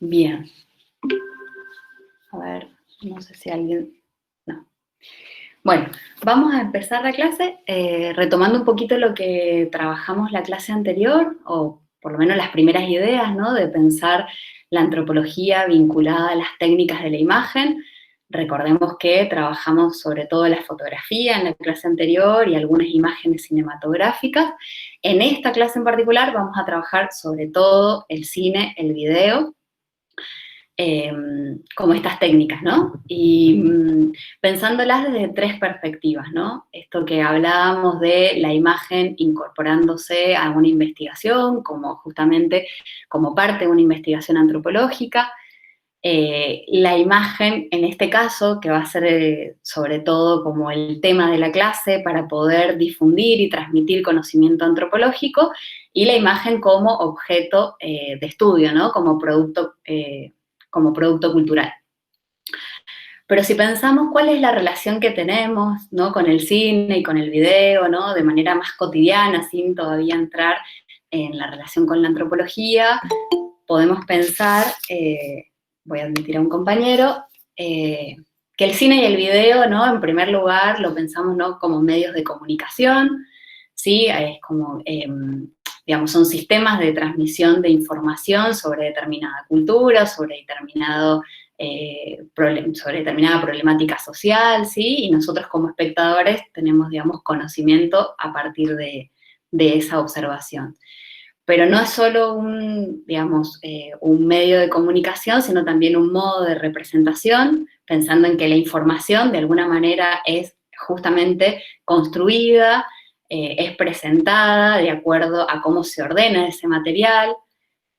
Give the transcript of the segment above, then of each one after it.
Bien. A ver, no sé si alguien... No. Bueno, vamos a empezar la clase retomando un poquito lo que trabajamos la clase anterior, o por lo menos las primeras ideas, ¿no? De pensar la antropología vinculada a las técnicas de la imagen. Recordemos que trabajamos sobre todo la fotografía en la clase anterior y algunas imágenes cinematográficas. En esta clase en particular vamos a trabajar sobre todo el cine, el video, como estas técnicas, ¿no? Y pensándolas desde tres perspectivas, ¿no? Esto que hablábamos de la imagen incorporándose a una investigación, como justamente como parte de una investigación antropológica. La imagen, en este caso, que va a ser sobre todo como el tema de la clase para poder difundir y transmitir conocimiento antropológico, y la imagen como objeto de estudio, ¿no? Como producto cultural. Pero si pensamos cuál es la relación que tenemos, ¿no? Con el cine y con el video, ¿no? De manera más cotidiana, sin todavía entrar en la relación con la antropología, podemos pensar, voy a admitir a un compañero, que el cine y el video, ¿no? En primer lugar, lo pensamos, ¿no? Como medios de comunicación, ¿sí? Es como, digamos, son sistemas de transmisión de información sobre determinada cultura, sobre determinada problemática social, ¿sí? Y nosotros como espectadores tenemos, digamos, conocimiento a partir de esa observación. Pero no es solo digamos, un medio de comunicación, sino también un modo de representación, pensando en que la información de alguna manera es justamente construida, es presentada de acuerdo a cómo se ordena ese material,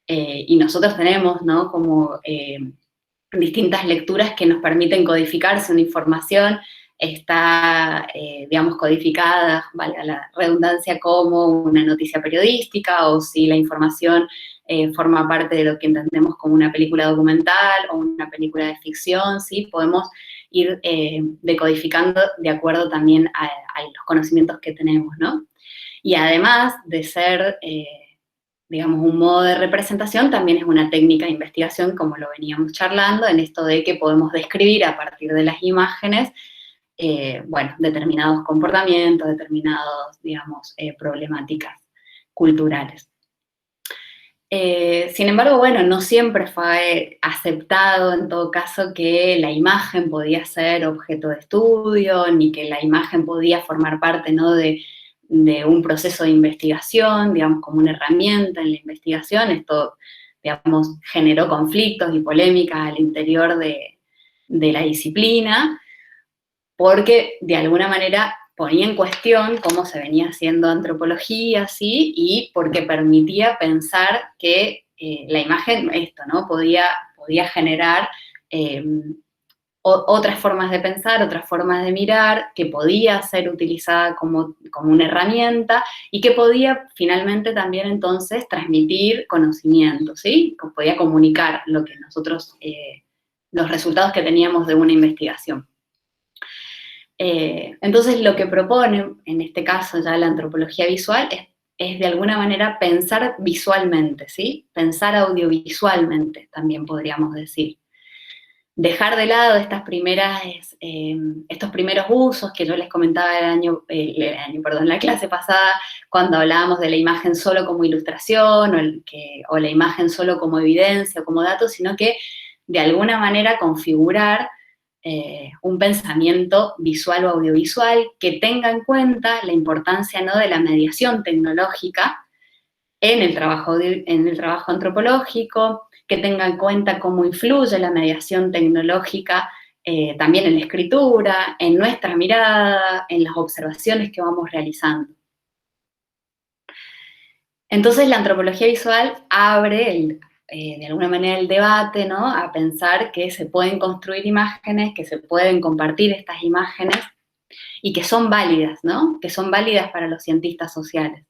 y nosotros tenemos, ¿no? Como distintas lecturas que nos permiten codificar si una información está, digamos, codificada, valga la redundancia, como una noticia periodística, o si la información forma parte de lo que entendemos como una película documental o una película de ficción, ¿sí? Podemos ir decodificando de acuerdo también a los conocimientos que tenemos, ¿no? Y además de ser digamos, un modo de representación, también es una técnica de investigación, como lo veníamos charlando, en esto de que podemos describir a partir de las imágenes, bueno, determinados comportamientos, determinados, digamos, problemáticas culturales. Sin embargo, bueno, no siempre fue aceptado en todo caso que la imagen podía ser objeto de estudio, ni que la imagen podía formar parte, ¿no? de un proceso de investigación, digamos, como una herramienta en la investigación. Esto, digamos, generó conflictos y polémicas al interior de la disciplina, porque de alguna manera ponía en cuestión cómo se venía haciendo antropología, ¿sí? Y porque permitía pensar que la imagen, esto, ¿no? Podía generar otras formas de pensar, otras formas de mirar, que podía ser utilizada como una herramienta y que podía finalmente también entonces transmitir conocimiento, ¿sí? Podía comunicar lo que nosotros, los resultados que teníamos de una investigación. Entonces lo que propone, en este caso ya la antropología visual, es de alguna manera pensar visualmente, ¿sí? Pensar audiovisualmente, también podríamos decir. Dejar de lado estos primeros usos que yo les comentaba la clase pasada, cuando hablábamos de la imagen solo como ilustración, o la imagen solo como evidencia o como dato, sino que de alguna manera configurar un pensamiento visual o audiovisual que tenga en cuenta la importancia, ¿no? De la mediación tecnológica en el trabajo antropológico, que tenga en cuenta cómo influye la mediación tecnológica también en la escritura, en nuestra mirada, en las observaciones que vamos realizando. Entonces la antropología visual abre de alguna manera el debate, ¿no? A pensar que se pueden construir imágenes, que se pueden compartir estas imágenes y que son válidas, ¿no? Que son válidas para los cientistas sociales.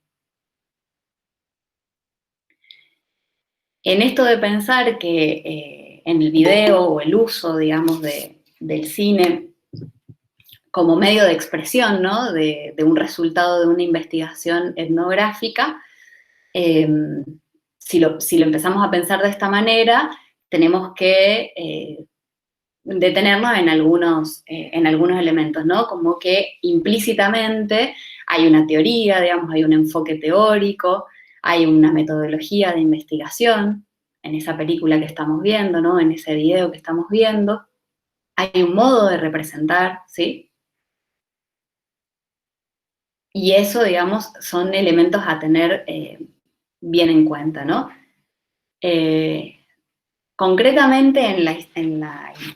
En esto de pensar que en el video o el uso, digamos, del cine como medio de expresión, ¿no? De un resultado de una investigación etnográfica, si lo empezamos a pensar de esta manera, tenemos que detenernos en algunos elementos, ¿no? Como que implícitamente hay una teoría, digamos, hay un enfoque teórico, hay una metodología de investigación en esa película que estamos viendo, ¿no? En ese video que estamos viendo. Hay un modo de representar, ¿sí? Y eso, digamos, son elementos a tener bien en cuenta, ¿no? Concretamente,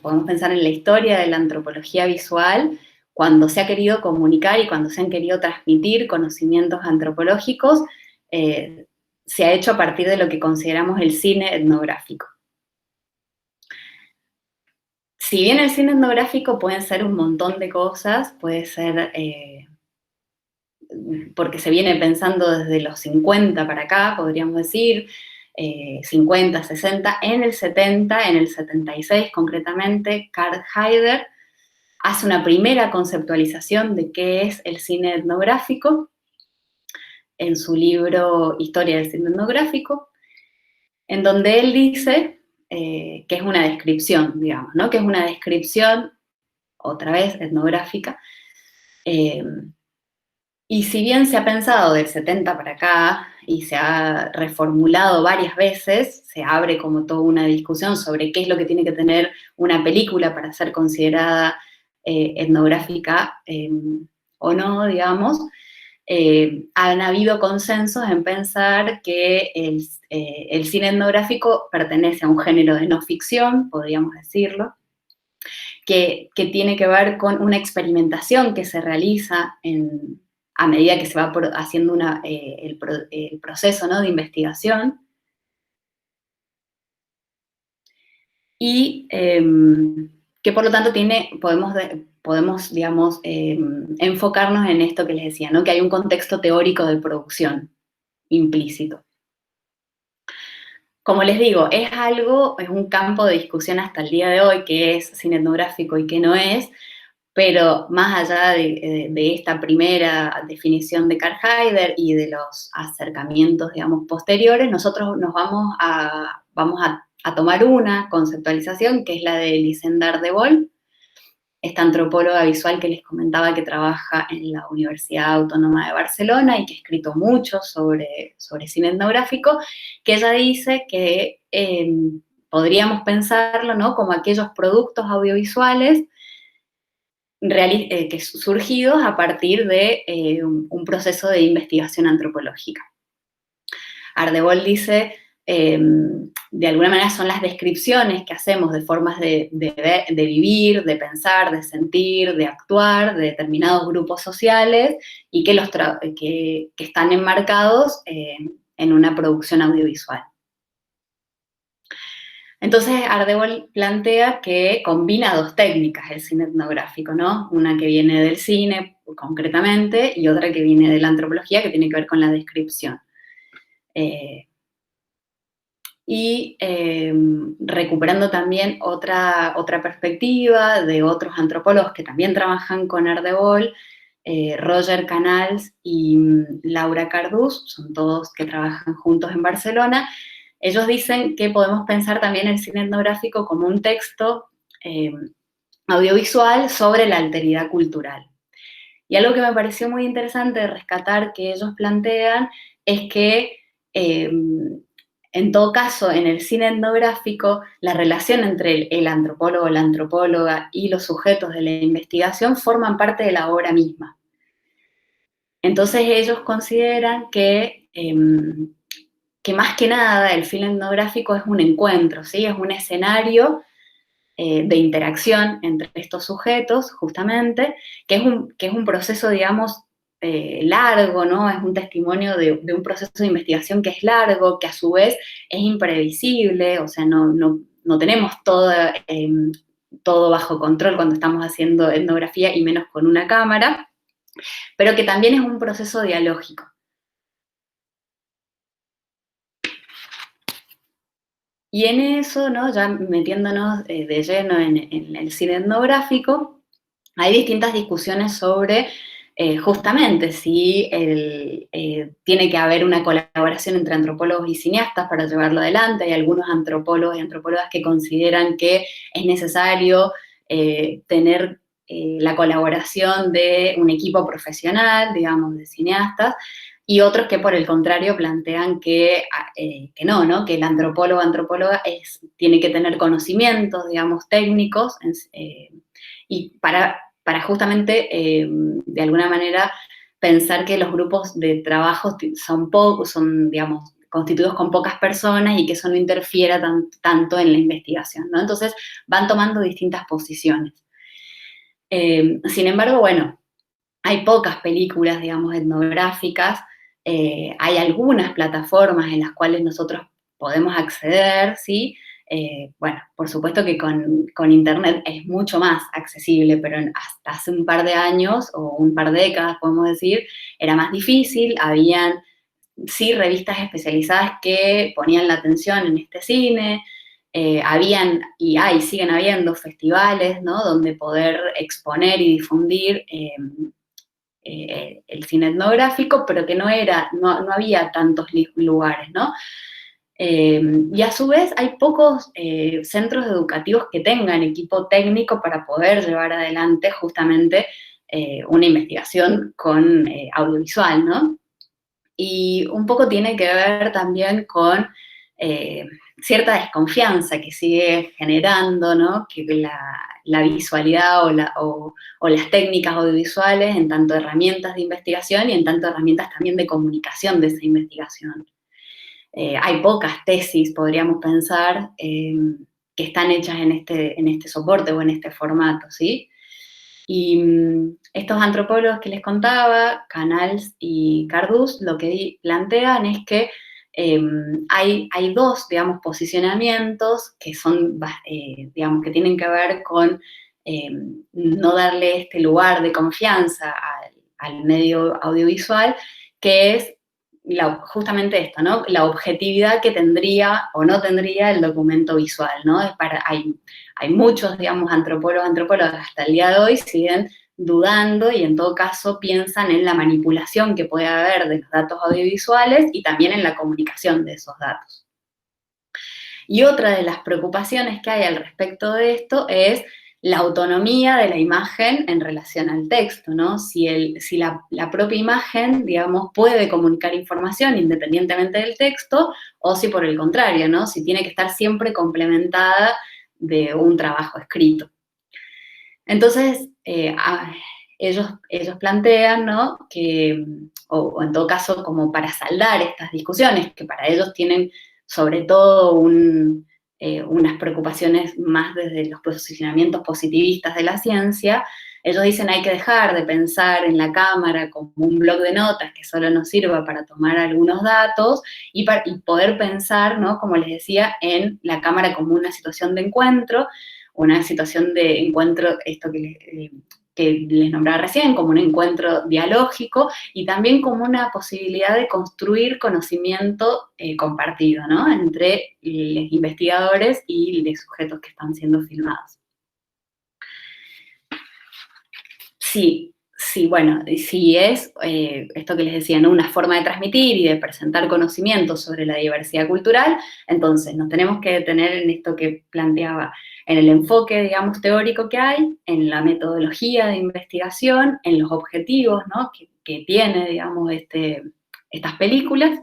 podemos pensar en la historia de la antropología visual, cuando se ha querido comunicar y cuando se han querido transmitir conocimientos antropológicos, se ha hecho a partir de lo que consideramos el cine etnográfico. Si bien el cine etnográfico puede ser un montón de cosas, puede ser porque se viene pensando desde los 50 para acá, podríamos decir, 50, 60, en el 70, en el 76 concretamente, Karl Haider hace una primera conceptualización de qué es el cine etnográfico en su libro Historia del cine etnográfico, en donde él dice que es una descripción, digamos, ¿no? Que es una descripción, otra vez, etnográfica, y si bien se ha pensado del 70 para acá y se ha reformulado varias veces, se abre como toda una discusión sobre qué es lo que tiene que tener una película para ser considerada etnográfica o no, digamos, han habido consensos en pensar que el cine etnográfico pertenece a un género de no ficción, podríamos decirlo, que tiene que ver con una experimentación que se realiza a medida que se va haciendo el proceso, ¿no?, de investigación. Y que por lo tanto podemos digamos, enfocarnos en esto que les decía, ¿no?, que hay un contexto teórico de producción implícito. Como les digo, es un campo de discusión hasta el día de hoy, qué es cine etnográfico y qué no es, pero más allá de esta primera definición de Karl Haider y de los acercamientos, digamos, posteriores, nosotros nos vamos a tomar una conceptualización, que es la de Elisenda Ardebol, esta antropóloga visual que les comentaba que trabaja en la Universidad Autónoma de Barcelona y que ha escrito mucho sobre cine etnográfico, que ella dice que podríamos pensarlo, ¿no?, como aquellos productos audiovisuales que surgidos a partir de un proceso de investigación antropológica. Ardebol dice, de alguna manera son las descripciones que hacemos de formas de vivir, de pensar, de sentir, de actuar, de determinados grupos sociales y que están enmarcados en una producción audiovisual. Entonces, Ardebol plantea que combina dos técnicas el cine etnográfico, ¿no? Una que viene del cine, concretamente, y otra que viene de la antropología, que tiene que ver con la descripción. Recuperando también otra perspectiva de otros antropólogos que también trabajan con Ardebol, Roger Canals y Laura Cardús, son todos que trabajan juntos en Barcelona. Ellos dicen que podemos pensar también el cine etnográfico como un texto audiovisual sobre la alteridad cultural. Y algo que me pareció muy interesante de rescatar que ellos plantean es que, en todo caso, en el cine etnográfico, la relación entre el antropólogo, la antropóloga y los sujetos de la investigación forman parte de la obra misma. Entonces ellos consideran que más que nada el cine etnográfico es un encuentro, ¿sí? Es un escenario de interacción entre estos sujetos, justamente, que es un proceso, digamos, largo, ¿no? Es un testimonio de un proceso de investigación que es largo, que a su vez es imprevisible, o sea, no tenemos todo bajo control cuando estamos haciendo etnografía y menos con una cámara, pero que también es un proceso dialógico. Y en eso, ¿no?, ya metiéndonos de lleno en el cine etnográfico, hay distintas discusiones sobre justamente si tiene que haber una colaboración colaboración entre antropólogos y cineastas para llevarlo adelante. Hay algunos antropólogos y antropólogas que consideran que es necesario tener la colaboración de un equipo profesional, digamos, de cineastas, y otros que por el contrario plantean que no, ¿no? Que el antropólogo o antropóloga tiene que tener conocimientos, digamos, técnicos, y para justamente, de alguna manera, pensar que los grupos de trabajo son, digamos, constituidos con pocas personas y que eso no interfiera tanto en la investigación, ¿no? Entonces van tomando distintas posiciones. Sin embargo, bueno, hay pocas películas, digamos, etnográficas, hay algunas plataformas en las cuales nosotros podemos acceder, ¿sí? Bueno, por supuesto que con Internet es mucho más accesible, pero hasta hace un par de años o un par de décadas, podemos decir, era más difícil, habían, sí, revistas especializadas que ponían la atención en este cine, habían y siguen habiendo festivales, ¿no? Donde poder exponer y difundir el cine etnográfico, pero que no había tantos lugares, ¿no? Y a su vez hay pocos centros educativos que tengan equipo técnico para poder llevar adelante justamente una investigación con audiovisual, ¿no? Y un poco tiene que ver también con cierta desconfianza que sigue generando, ¿no? Que la visualidad o las técnicas audiovisuales, en tanto herramientas de investigación y en tanto herramientas también de comunicación de esa investigación. Hay pocas tesis, podríamos pensar, que están hechas en este soporte o en este formato, ¿sí? Y estos antropólogos que les contaba, Canals y Cardús, lo que plantean es que hay dos, digamos, posicionamientos que son, digamos, que tienen que ver con no darle este lugar de confianza al medio audiovisual, que es justamente esto, ¿no? La objetividad que tendría o no tendría el documento visual, ¿no? Hay muchos, digamos, antropólogas hasta el día de hoy siguen dudando y en todo caso piensan en la manipulación que puede haber de los datos audiovisuales y también en la comunicación de esos datos. Y otra de las preocupaciones que hay al respecto de esto es la autonomía de la imagen en relación al texto, ¿no? Si la propia imagen, digamos, puede comunicar información independientemente del texto, o si por el contrario, ¿no? Si tiene que estar siempre complementada de un trabajo escrito. Entonces, ellos plantean, ¿no? Que, o en todo caso, como para saldar estas discusiones, que para ellos tienen sobre todo unas preocupaciones más desde los posicionamientos positivistas de la ciencia, ellos dicen hay que dejar de pensar en la cámara como un bloc de notas que solo nos sirva para tomar algunos datos y poder pensar, ¿no? Como les decía, en la cámara como una situación de encuentro, una situación de encuentro, esto que les nombraba recién, como un encuentro dialógico y también como una posibilidad de construir conocimiento compartido, ¿no? Entre los investigadores y los sujetos que están siendo filmados. Sí, bueno, si es esto que les decía, ¿no? Una forma de transmitir y de presentar conocimientos sobre la diversidad cultural, entonces nos tenemos que detener en esto que planteaba, en el enfoque, digamos, teórico que hay, en la metodología de investigación, en los objetivos, ¿no? que tiene, digamos, estas películas,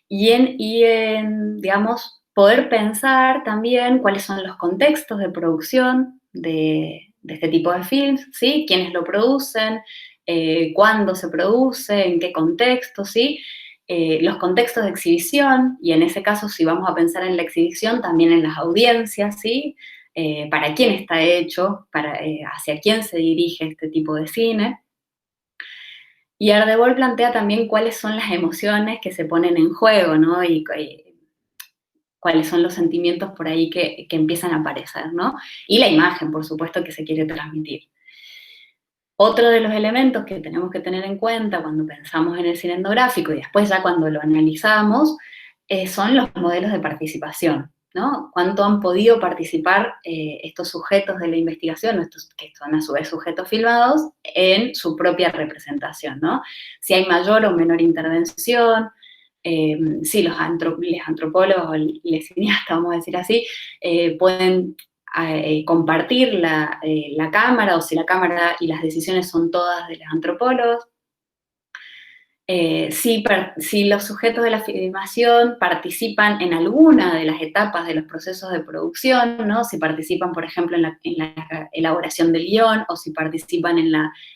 y en, digamos, poder pensar también cuáles son los contextos de producción de este tipo de films, ¿sí? Quiénes lo producen, cuándo se produce, en qué contexto, ¿sí? Los contextos de exhibición, y en ese caso, si vamos a pensar en la exhibición, también en las audiencias, ¿sí? Para quién está hecho, hacia quién se dirige este tipo de cine. Y Ardebol plantea también cuáles son las emociones que se ponen en juego, ¿no? Y cuáles son los sentimientos por ahí que empiezan a aparecer, ¿no? Y la imagen, por supuesto, que se quiere transmitir. Otro de los elementos que tenemos que tener en cuenta cuando pensamos en el cine etnográfico y después ya cuando lo analizamos, son los modelos de participación. ¿no? Cuánto han podido participar estos sujetos de la investigación, estos que son a su vez sujetos filmados, en su propia representación, ¿no? Si hay mayor o menor intervención, si los antropólogos o les cineastas, vamos a decir así, pueden compartir la cámara, o si la cámara y las decisiones son todas de los antropólogos. Si los sujetos de la filmación participan en alguna de las etapas de los procesos de producción, ¿no? Si participan, por ejemplo, en la elaboración del guión, o si participan en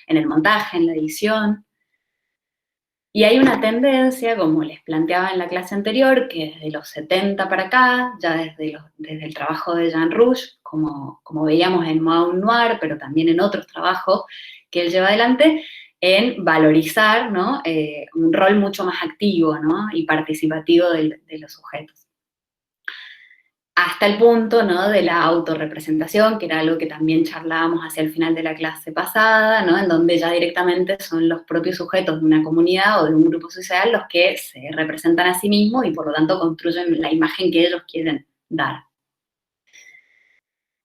el montaje, en la edición. Y hay una tendencia, como les planteaba en la clase anterior, que desde los 70 para acá, ya desde el trabajo de Jean Rouch, como veíamos en Moulin Noir, pero también en otros trabajos que él lleva adelante, en valorizar, ¿no? Un rol mucho más activo, ¿no? Y participativo de los sujetos. Hasta el punto, ¿no? De la autorrepresentación, que era algo que también charlábamos hacia el final de la clase pasada, ¿no? En donde ya directamente son los propios sujetos de una comunidad o de un grupo social los que se representan a sí mismos y por lo tanto construyen la imagen que ellos quieren dar.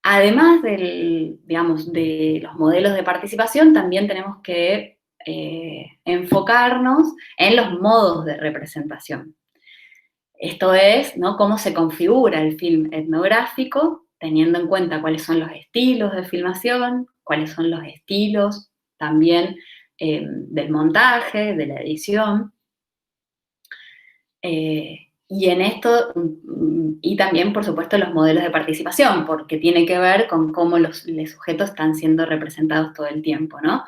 Además digamos, de los modelos de participación, también tenemos que enfocarnos en los modos de representación. Esto es, ¿no? Cómo se configura el film etnográfico, teniendo en cuenta cuáles son los estilos de filmación, cuáles son los estilos también del montaje, de la edición. Y en esto, y también, por supuesto, los modelos de participación, porque tiene que ver con cómo los sujetos están siendo representados todo el tiempo, ¿no?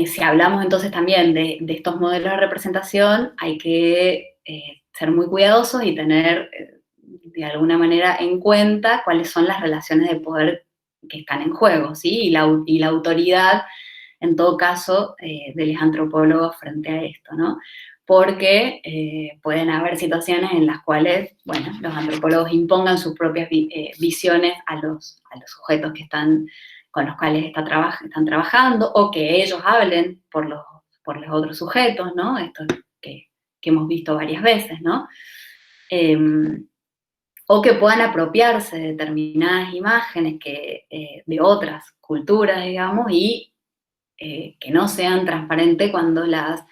Si hablamos entonces también de estos modelos de representación, hay que ser muy cuidadosos y tener de alguna manera en cuenta cuáles son las relaciones de poder que están en juego, ¿sí? Y la autoridad, en todo caso, de los antropólogos frente a esto, ¿no? Porque pueden haber situaciones en las cuales, bueno, los antropólogos impongan sus propias visiones a los sujetos que están con los cuales están trabajando, o que ellos hablen por los otros sujetos, ¿no? Esto que hemos visto varias veces, ¿no? O que puedan apropiarse de determinadas imágenes de otras culturas, digamos, y que no sean transparentes cuando las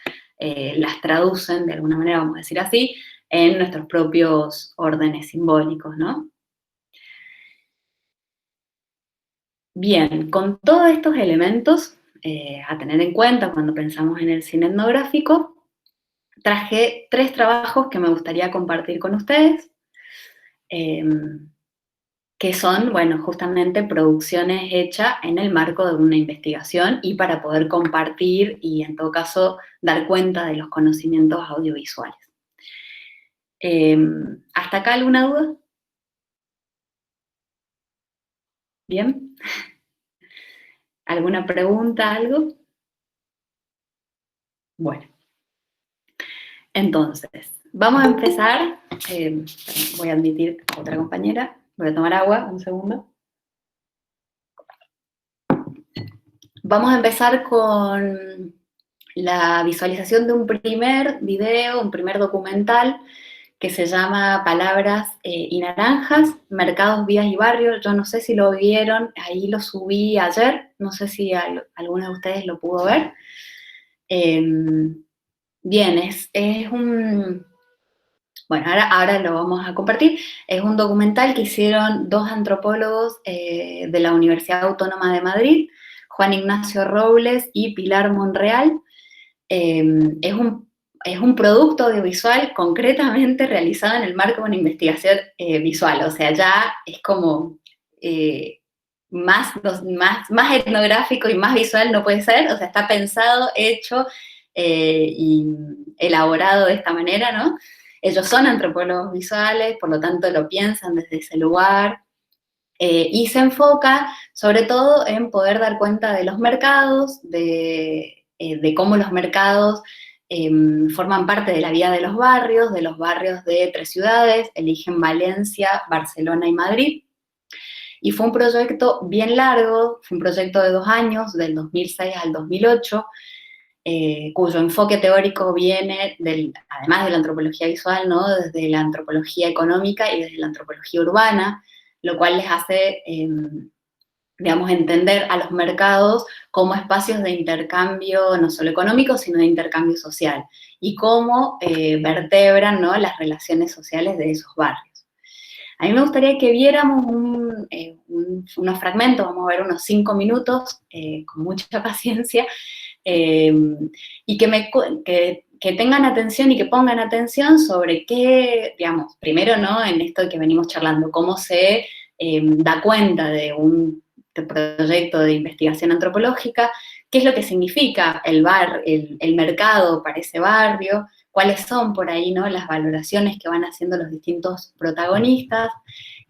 traducen, de alguna manera, vamos a decir así, en nuestros propios órdenes simbólicos, ¿no? Bien, con todos estos elementos a tener en cuenta cuando pensamos en el cine etnográfico, traje 3 trabajos que me gustaría compartir con ustedes, que son, bueno, justamente producciones hechas en el marco de una investigación y para poder compartir y, en todo caso, dar cuenta de los conocimientos audiovisuales. ¿Hasta acá alguna duda? ¿Bien? ¿Alguna pregunta, algo? Bueno. Entonces, vamos a empezar. Voy a admitir a otra compañera. Voy a tomar agua, un segundo. Vamos a empezar con la visualización de un primer video, un primer documental, que se llama Palabras y Naranjas, Mercados, Vías y Barrios. Yo no sé si lo vieron, ahí lo subí ayer, no sé si alguno de ustedes lo pudo ver. Bien, es un... Bueno, ahora lo vamos a compartir. Es un documental que hicieron 2 antropólogos de la Universidad Autónoma de Madrid, Juan Ignacio Robles y Pilar Monreal. Es un producto audiovisual concretamente realizado en el marco de una investigación visual, o sea, ya es como más etnográfico y más visual no puede ser, o sea, está pensado, hecho y elaborado de esta manera, ¿no? Ellos son antropólogos visuales, por lo tanto lo piensan desde ese lugar, y se enfoca sobre todo en poder dar cuenta de los mercados, de cómo los mercados forman parte de la vida de los barrios de 3 ciudades, eligen Valencia, Barcelona y Madrid. Y fue un proyecto bien largo, fue un proyecto de 2 años, del 2006 al 2008, cuyo enfoque teórico viene, además de la antropología visual, ¿no? Desde la antropología económica y desde la antropología urbana, lo cual les hace, digamos, entender a los mercados como espacios de intercambio, no solo económico, sino de intercambio social, y cómo vertebran, ¿no?, las relaciones sociales de esos barrios. A mí me gustaría que viéramos unos fragmentos, vamos a ver unos 5 minutos, con mucha paciencia, y que tengan atención y que pongan atención sobre qué, digamos, primero, ¿no?, en esto que venimos charlando, cómo se da cuenta de un proyecto de investigación antropológica, qué es lo que significa el mercado para ese barrio, cuáles son por ahí, ¿no?, las valoraciones que van haciendo los distintos protagonistas,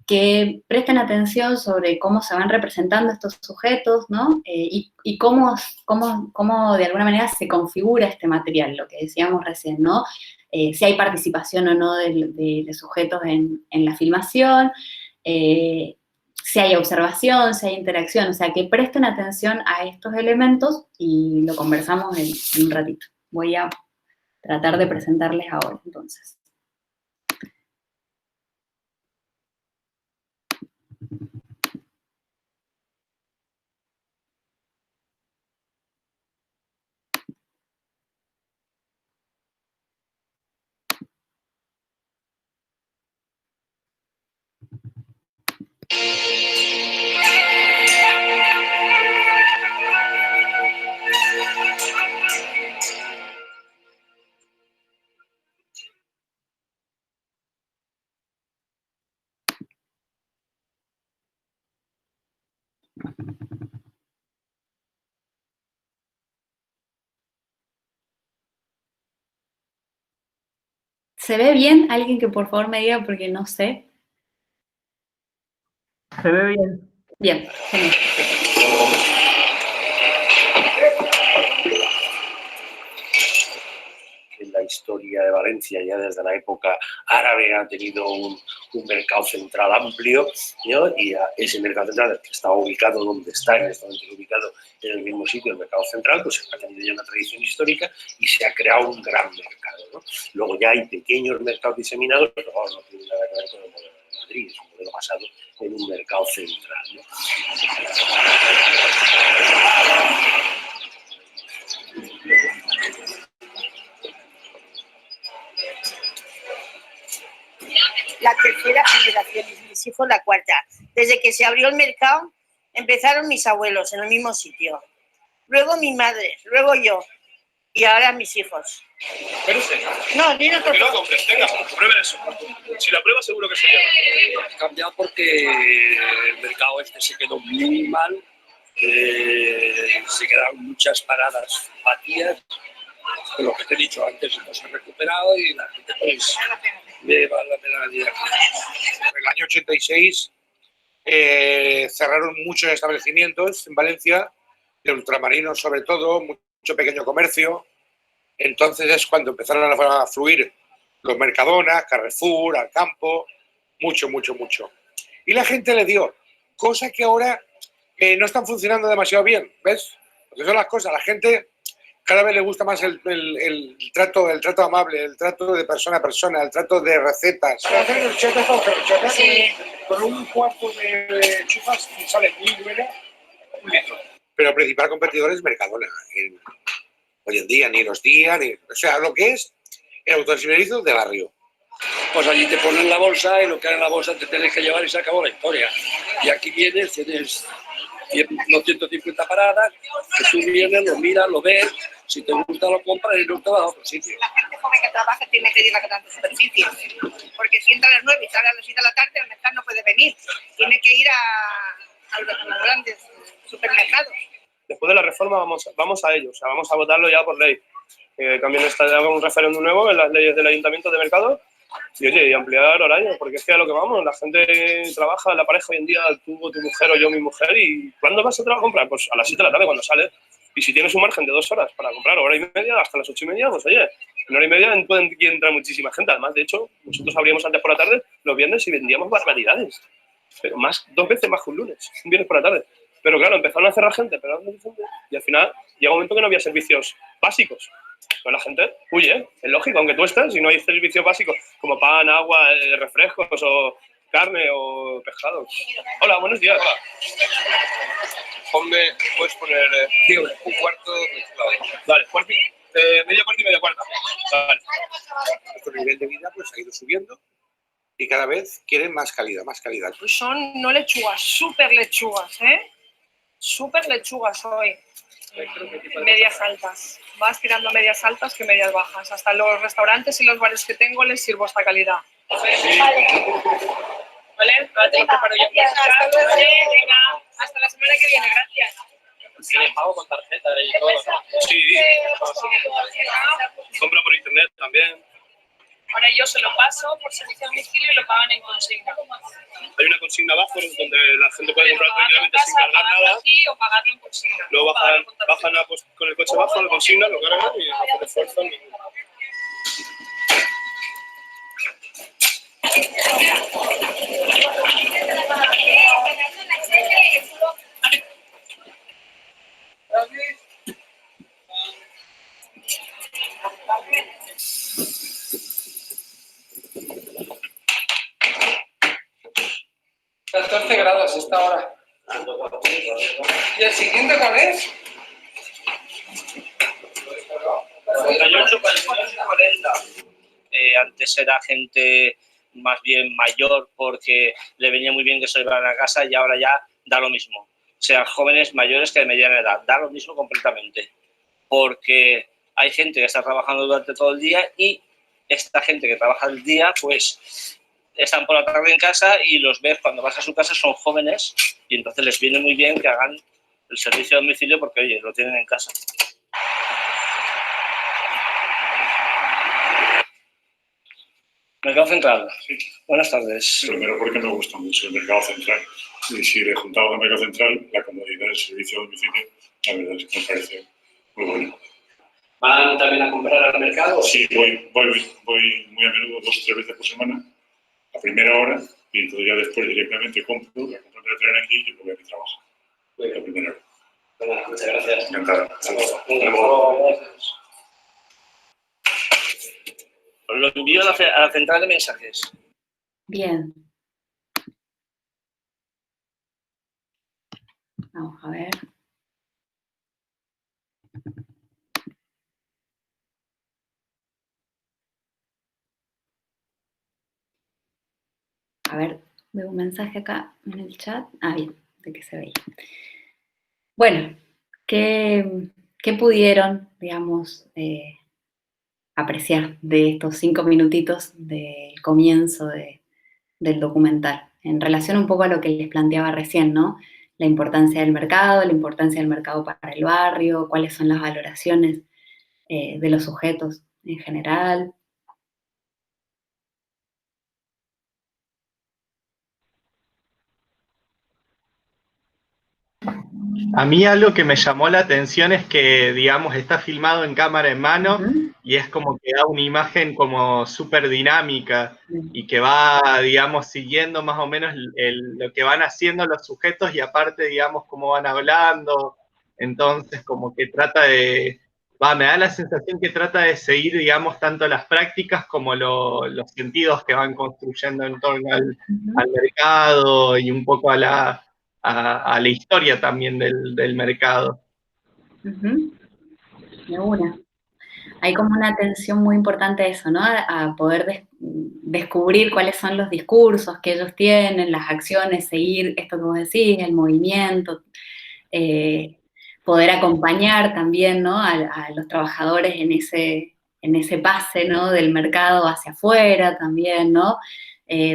que presten atención sobre cómo se van representando estos sujetos, ¿no? Y cómo de alguna manera se configura este material, lo que decíamos recién, ¿no? Si hay participación o no de sujetos en la filmación, si hay observación, si hay interacción, o sea, que presten atención a estos elementos y lo conversamos en un ratito. Voy a tratar de presentarles ahora, entonces. ¿Se ve bien? Alguien que por favor me diga porque no sé. Se ve bien. Bien, genial. En la historia de Valencia, ya desde la época árabe, ha tenido un mercado central amplio, ¿no? Y ese mercado central, que estaba ubicado donde está, en este momento ubicado en el mismo sitio, el mercado central, pues ha tenido ya una tradición histórica y se ha creado un gran mercado, ¿no? Luego ya hay pequeños mercados diseminados, pero no tiene nada que ver con el modelo de Madrid, es un modelo basado en un mercado central, ¿no? La tercera generación, mis hijos la cuarta. Desde que se abrió el mercado, empezaron mis abuelos en el mismo sitio. Luego mi madre, luego yo. Y ahora mis hijos. ¿Pero usted? No, ni no. Que lo compres, venga, pruebe eso. Si la prueba seguro que se lleva. Ha cambiado porque el mercado este se quedó muy mal, se quedaron muchas paradas vacías, lo que te he dicho antes, no se ha recuperado y la gente pues me va la pena la vida. En el año 86 cerraron muchos establecimientos en Valencia, de ultramarinos sobre todo, mucho pequeño comercio. Entonces es cuando empezaron a fluir los Mercadona, Carrefour, Alcampo, mucho. Y la gente le dio, cosa que ahora no están funcionando demasiado bien, ¿ves? Porque son las cosas, la gente cada vez le gusta más el trato amable, el trato de persona a persona, el trato de recetas. Hacer el chete con cerveza, Sí. con un cuarto de chufas y sale muy buena, un litro. Pero el principal competidor es Mercadona. Hoy en día, ni los días, o sea, lo que es el autoservicio de barrio. Pues allí te ponen la bolsa y lo que hay en la bolsa te tienes que llevar y se acabó la historia. Y aquí vienes, tienes 150 paradas, que tú vienes, lo miras, lo ves, si te gusta lo compras y no te vas a otro sitio. La gente joven que trabaja tiene que ir a grandes superficies, porque si entra a las 9 y sale a las 7 de la tarde, el mercado no puede venir. Tiene que ir a los grandes supermercados. Después de la reforma vamos a ello, o sea, vamos a votarlo ya por ley. También está un referéndum nuevo en las leyes del ayuntamiento de mercado y, oye, y ampliar horarios, porque es que a lo que vamos, la gente trabaja, la pareja hoy en día, tú, tu mujer o yo, mi mujer, y ¿cuándo vas a comprar? Pues a las 7 de la tarde cuando sales. Y si tienes un margen de 2 horas para comprar hora y media hasta las 8:30, pues oye, en hora y media pueden entrar muchísima gente. Además, de hecho, nosotros abríamos antes por la tarde los viernes y vendíamos barbaridades. Pero 2 veces más que un lunes, un viernes por la tarde. Pero claro, empezaron a cerrar gente, y al final llega un momento que no había servicios básicos. Pues la gente huye, es lógico, aunque tú estés y no hay servicios básicos como pan, agua, refrescos o carne o pescado. Hola, buenos días. Hola. Puedes poner un cuarto mezclado. Vale, medio cuarto y medio cuarto. Vale. Nuestro nivel de vida pues ha ido subiendo y cada vez quieren más calidad, más calidad. Pues son no lechugas, súper lechugas, ¿eh? Súper lechugas hoy. Medias altas. Más tirando medias altas que medias bajas. Hasta los restaurantes y los bares que tengo les sirvo esta calidad. Sí. ¿Vale? Ahora te lo preparo yo. Venga, hasta la semana que viene, gracias. Sí, pago con tarjeta y todo. Sí. Compra por internet también. Ahora yo se lo paso por servicio a domicilio y lo pagan en consigna. Hay una consigna abajo donde la gente puede comprar tranquilamente sin cargar nada. Aquí o pagarlo en consigna. Luego bajan con el coche abajo, lo consignan, lo cargan y no hacen esfuerzo ni... ¿14 grados esta hora? ¿Y el siguiente cuál es? 48, 40. Antes era gente más bien mayor porque le venía muy bien que se llevaran a casa y ahora ya da lo mismo. Sean jóvenes, mayores que de mediana edad, da lo mismo completamente. Porque hay gente que está trabajando durante todo el día y esta gente que trabaja el día, pues están por la tarde en casa y los ves cuando vas a su casa, son jóvenes y entonces les viene muy bien que hagan el servicio a domicilio porque, oye, lo tienen en casa. Mercado Central. Sí. Buenas tardes. Primero porque me gusta mucho el Mercado Central. Y si le juntamos al Mercado Central, la comodidad del servicio a domicilio, la verdad es que me parece muy bueno. ¿Van también a comprar al mercado? Sí, voy muy a menudo, 2 o 3 veces por semana, a primera hora, y entonces ya después directamente compro, la compro me la traen aquí y yo voy a mi trabajo. A primera hora. Bueno, muchas gracias. Encantado. Lo envío a la central de mensajes. Bien. Vamos a ver. A ver, veo un mensaje acá en el chat. Ah, bien, de que se veía. Bueno, ¿qué pudieron, digamos, apreciar de estos 5 minutitos del comienzo del documental? En relación un poco a lo que les planteaba recién, ¿no? La importancia del mercado para el barrio, cuáles son las valoraciones de los sujetos en general. A mí algo que me llamó la atención es que, digamos, está filmado en cámara en mano y es como que da una imagen como súper dinámica y que va, digamos, siguiendo más o menos lo que van haciendo los sujetos y aparte, digamos, cómo van hablando. Entonces, como que trata de... me da la sensación que trata de seguir, digamos, tanto las prácticas como los sentidos que van construyendo en torno al mercado y un poco a la historia también del mercado. De una. Hay como una atención muy importante a eso, ¿no? A poder descubrir cuáles son los discursos que ellos tienen, las acciones, seguir esto que vos decís, el movimiento, poder acompañar también, ¿no? a los trabajadores en ese pase, ¿no? Del mercado hacia afuera también, ¿no?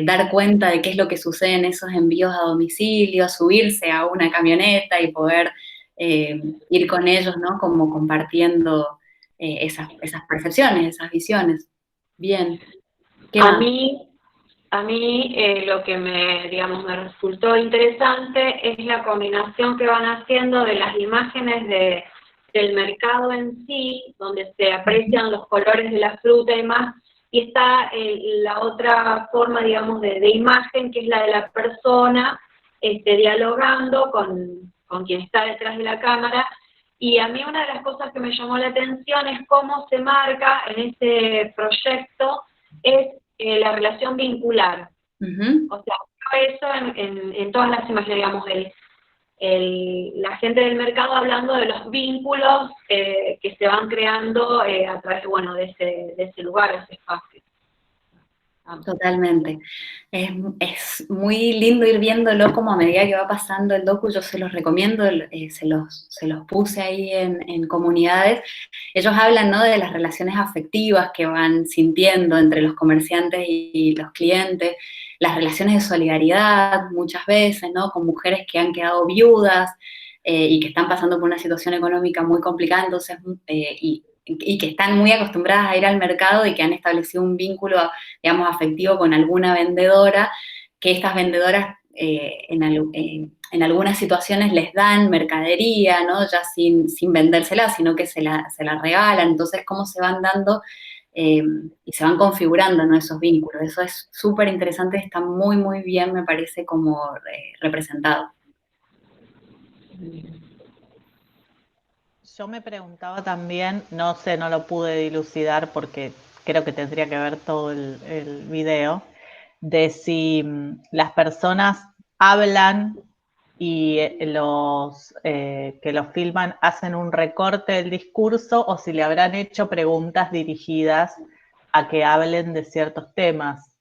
Dar cuenta de qué es lo que sucede en esos envíos a domicilio, subirse a una camioneta y poder ir con ellos, ¿no? Como compartiendo esas percepciones, esas visiones. Bien. A mí lo que me resultó interesante es la combinación que van haciendo de las imágenes del mercado en sí, donde se aprecian los colores de la fruta y más, y está la otra forma, digamos, de imagen, que es la de la persona dialogando con quien está detrás de la cámara. Y a mí una de las cosas que me llamó la atención es cómo se marca en ese proyecto es la relación vincular. O sea, eso en todas las imágenes, digamos, la gente del mercado hablando de los vínculos que se van creando a través, bueno, de ese lugar, de ese espacio. Totalmente. Es muy lindo ir viéndolo como a medida que va pasando el docu. Yo se los recomiendo, se los puse ahí en comunidades. Ellos hablan, ¿no?, de las relaciones afectivas que van sintiendo entre los comerciantes y los clientes, las relaciones de solidaridad muchas veces, ¿no?, con mujeres que han quedado viudas y que están pasando por una situación económica muy complicada, entonces, y que están muy acostumbradas a ir al mercado y que han establecido un vínculo, digamos, afectivo con alguna vendedora, que estas vendedoras en algunas situaciones les dan mercadería, ¿no?, ya sin vendérsela, sino que se la regalan. Entonces, cómo se van dando y se van configurando, ¿no?, esos vínculos. Eso es súper interesante, está muy, muy bien, me parece, como representado. Yo me preguntaba también, no sé, no lo pude dilucidar porque creo que tendría que ver todo el video, de si las personas hablan y que los filman hacen un recorte del discurso o si le habrán hecho preguntas dirigidas a que hablen de ciertos temas.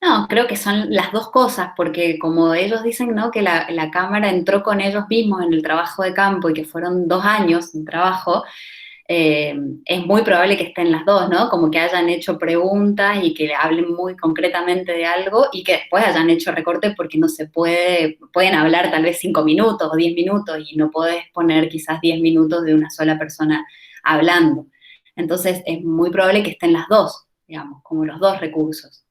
No, creo que son las dos cosas, porque como ellos dicen, ¿no?, que la cámara entró con ellos mismos en el trabajo de campo y que fueron 2 años de trabajo, es muy probable que estén las dos, ¿no? Como que hayan hecho preguntas y que hablen muy concretamente de algo y que después hayan hecho recortes porque no se pueden hablar tal vez 5 minutos o 10 minutos y no podés poner quizás 10 minutos de una sola persona hablando. Entonces es muy probable que estén las dos, digamos, como los dos recursos.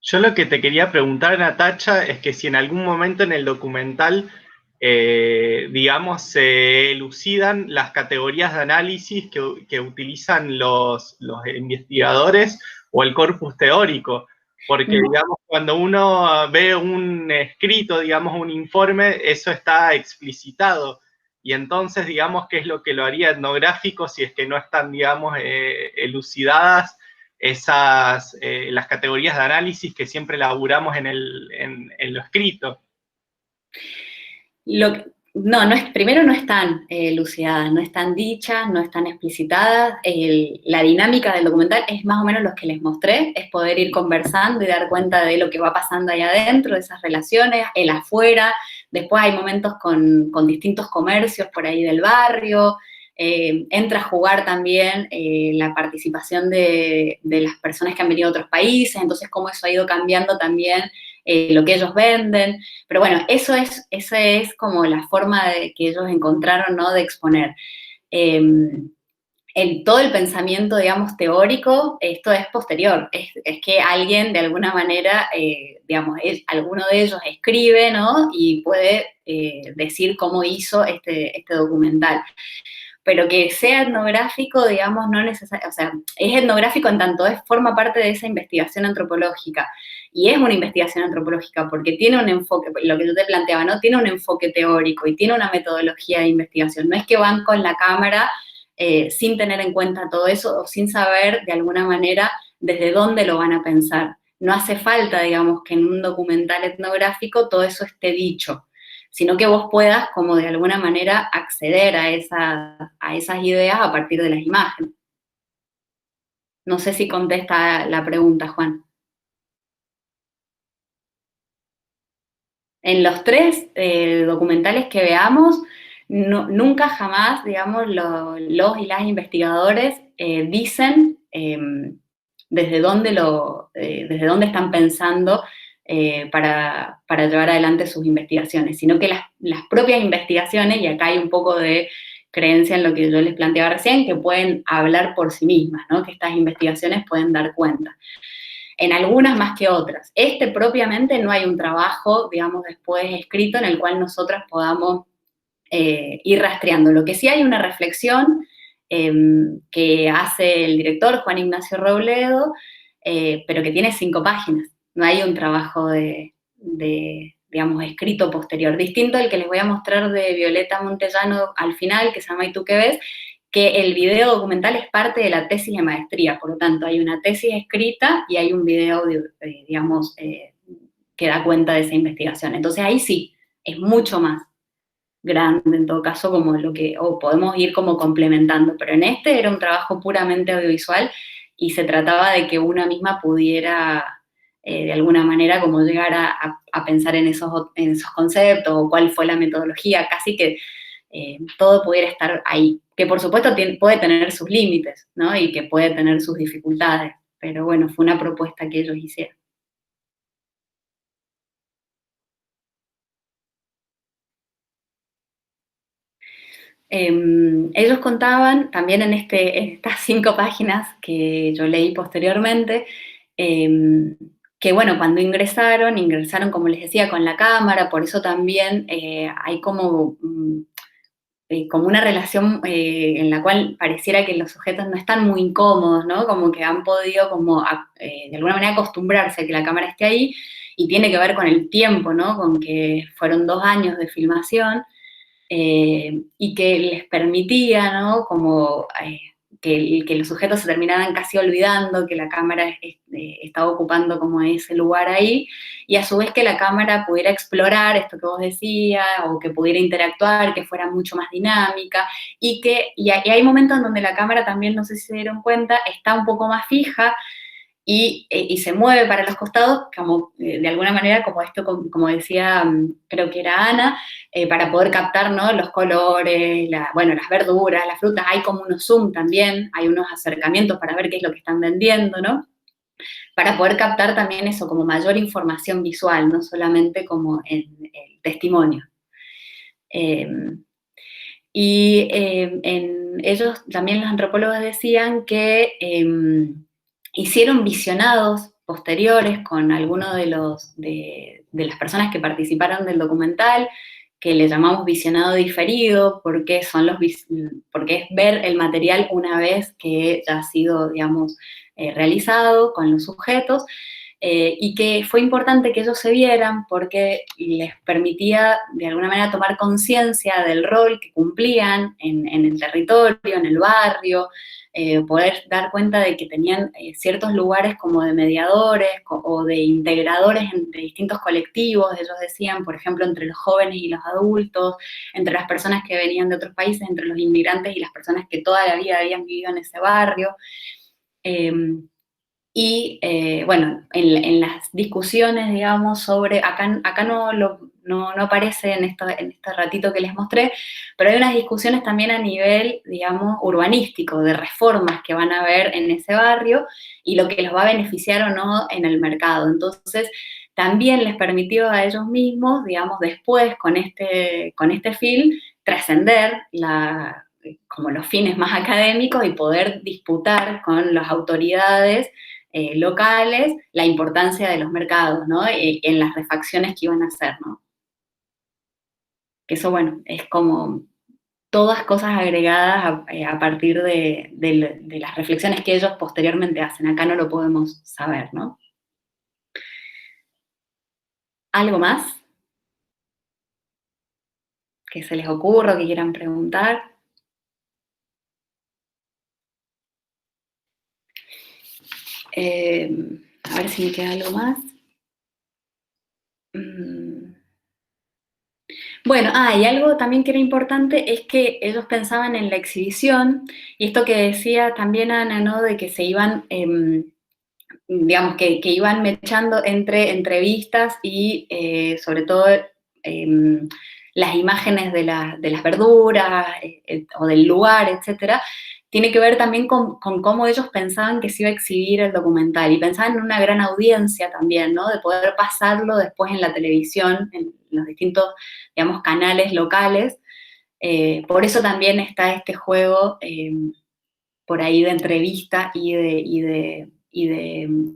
Yo lo que te quería preguntar, Natacha, es que si en algún momento en el documental, digamos, se elucidan las categorías de análisis que utilizan los investigadores o el corpus teórico, porque, digamos, cuando uno ve un escrito, digamos, un informe, eso está explicitado, y entonces, digamos, ¿qué es lo que lo haría etnográfico si es que no están, digamos, elucidadas las categorías de análisis que siempre elaboramos en lo escrito? Primero no están elucidadas, no están dichas, no están explicitadas. La dinámica del documental es más o menos lo que les mostré, es poder ir conversando y dar cuenta de lo que va pasando ahí adentro, de esas relaciones, el afuera. Después hay momentos con distintos comercios por ahí del barrio. Entra a jugar también la participación de las personas que han venido de otros países, entonces cómo eso ha ido cambiando también lo que ellos venden. Pero bueno, esa es como la forma que ellos encontraron, ¿no?, de exponer. Todo el pensamiento, digamos, teórico, esto es posterior, es que alguien de alguna manera, digamos, alguno de ellos escribe, ¿no?, y puede decir cómo hizo este documental. Pero que sea etnográfico, digamos, no necesariamente, o sea, es etnográfico en tanto forma parte de esa investigación antropológica, y es una investigación antropológica porque tiene un enfoque, lo que yo te planteaba, ¿no?, tiene un enfoque teórico y tiene una metodología de investigación, no es que van con la cámara sin tener en cuenta todo eso o sin saber de alguna manera desde dónde lo van a pensar. No hace falta, digamos, que en un documental etnográfico todo eso esté dicho, sino que vos puedas, como de alguna manera, acceder a esas ideas a partir de las imágenes. No sé si contesta la pregunta, Juan. En los 3 documentales que veamos, nunca jamás, digamos, los y las investigadores dicen desde dónde están pensando para llevar adelante sus investigaciones, sino que las propias investigaciones, y acá hay un poco de creencia en lo que yo les planteaba recién, que pueden hablar por sí mismas, ¿no?, que estas investigaciones pueden dar cuenta. En algunas más que otras. Propiamente no hay un trabajo, digamos, después escrito en el cual nosotras podamos ir rastreando. Lo que sí hay una reflexión que hace el director, Juan Ignacio Robledo, pero que tiene 5 páginas. No hay un trabajo de digamos, escrito posterior, distinto al que les voy a mostrar de Violeta Montellano al final, que se llama ¿Y tú qué ves?, que el video documental es parte de la tesis de maestría, por lo tanto hay una tesis escrita y hay un video, digamos, que da cuenta de esa investigación. Entonces ahí sí, es mucho más grande en todo caso, como lo que, o podemos ir como complementando, pero en este era un trabajo puramente audiovisual y se trataba de que una misma pudiera de alguna manera como llegar a pensar en esos conceptos, o cuál fue la metodología, casi que todo pudiera estar ahí, que por supuesto puede tener sus límites, ¿no? Y que puede tener sus dificultades, pero bueno, fue una propuesta que ellos hicieron. Ellos contaban también en estas 5 páginas que yo leí posteriormente, que bueno, cuando ingresaron como les decía, con la cámara, por eso también hay como una relación en la cual pareciera que los sujetos no están muy incómodos, ¿no? Como que han podido como de alguna manera acostumbrarse a que la cámara esté ahí, y tiene que ver con el tiempo, ¿no? Con que fueron 2 años de filmación, y que les permitía, ¿no? Como que los sujetos se terminaran casi olvidando que la cámara estaba ocupando como ese lugar ahí, y a su vez que la cámara pudiera explorar esto que vos decías, o que pudiera interactuar, que fuera mucho más dinámica, y hay momentos en donde la cámara también, no sé si se dieron cuenta, está un poco más fija, y se mueve para los costados, como de alguna manera, como esto, como decía, creo que era Ana, para poder captar, ¿no? Los colores, las verduras, las frutas, hay como unos zoom también, hay unos acercamientos para ver qué es lo que están vendiendo, ¿no? Para poder captar también eso, como mayor información visual, no solamente como en el testimonio. Ellos, también los antropólogos decían que hicieron visionados posteriores con algunos de las personas que participaron del documental, que le llamamos visionado diferido, porque es ver el material una vez que ya ha sido, digamos, realizado con los sujetos, y que fue importante que ellos se vieran porque les permitía de alguna manera tomar conciencia del rol que cumplían en el territorio, en el barrio, poder dar cuenta de que tenían ciertos lugares como de mediadores o de integradores entre distintos colectivos. Ellos decían, por ejemplo, entre los jóvenes y los adultos, entre las personas que venían de otros países, entre los inmigrantes y las personas que toda la vida habían vivido en ese barrio. Bueno, en las discusiones, digamos, sobre, acá no aparece en este ratito que les mostré, pero hay unas discusiones también a nivel, digamos, urbanístico, de reformas que van a haber en ese barrio y lo que los va a beneficiar o no en el mercado. Entonces, también les permitió a ellos mismos, digamos, después con este film, trascender como los fines más académicos y poder disputar con las autoridades locales la importancia de los mercados, ¿no? En las refacciones que iban a hacer, ¿no? Que eso, bueno, es como todas cosas agregadas a partir de las reflexiones que ellos posteriormente hacen. Acá no lo podemos saber, ¿no? ¿Algo más que se les ocurra o que quieran preguntar? A ver si me queda algo más. Bueno, y algo también que era importante es que ellos pensaban en la exhibición, y esto que decía también Ana, ¿no? De que se iban, digamos, que iban mechando entre entrevistas y sobre todo las imágenes de las verduras o del lugar, etcétera, tiene que ver también con cómo ellos pensaban que se iba a exhibir el documental, y pensaban en una gran audiencia también, ¿no? De poder pasarlo después en la televisión, en los distintos, digamos, canales locales. Por eso también está este juego por ahí de entrevista y de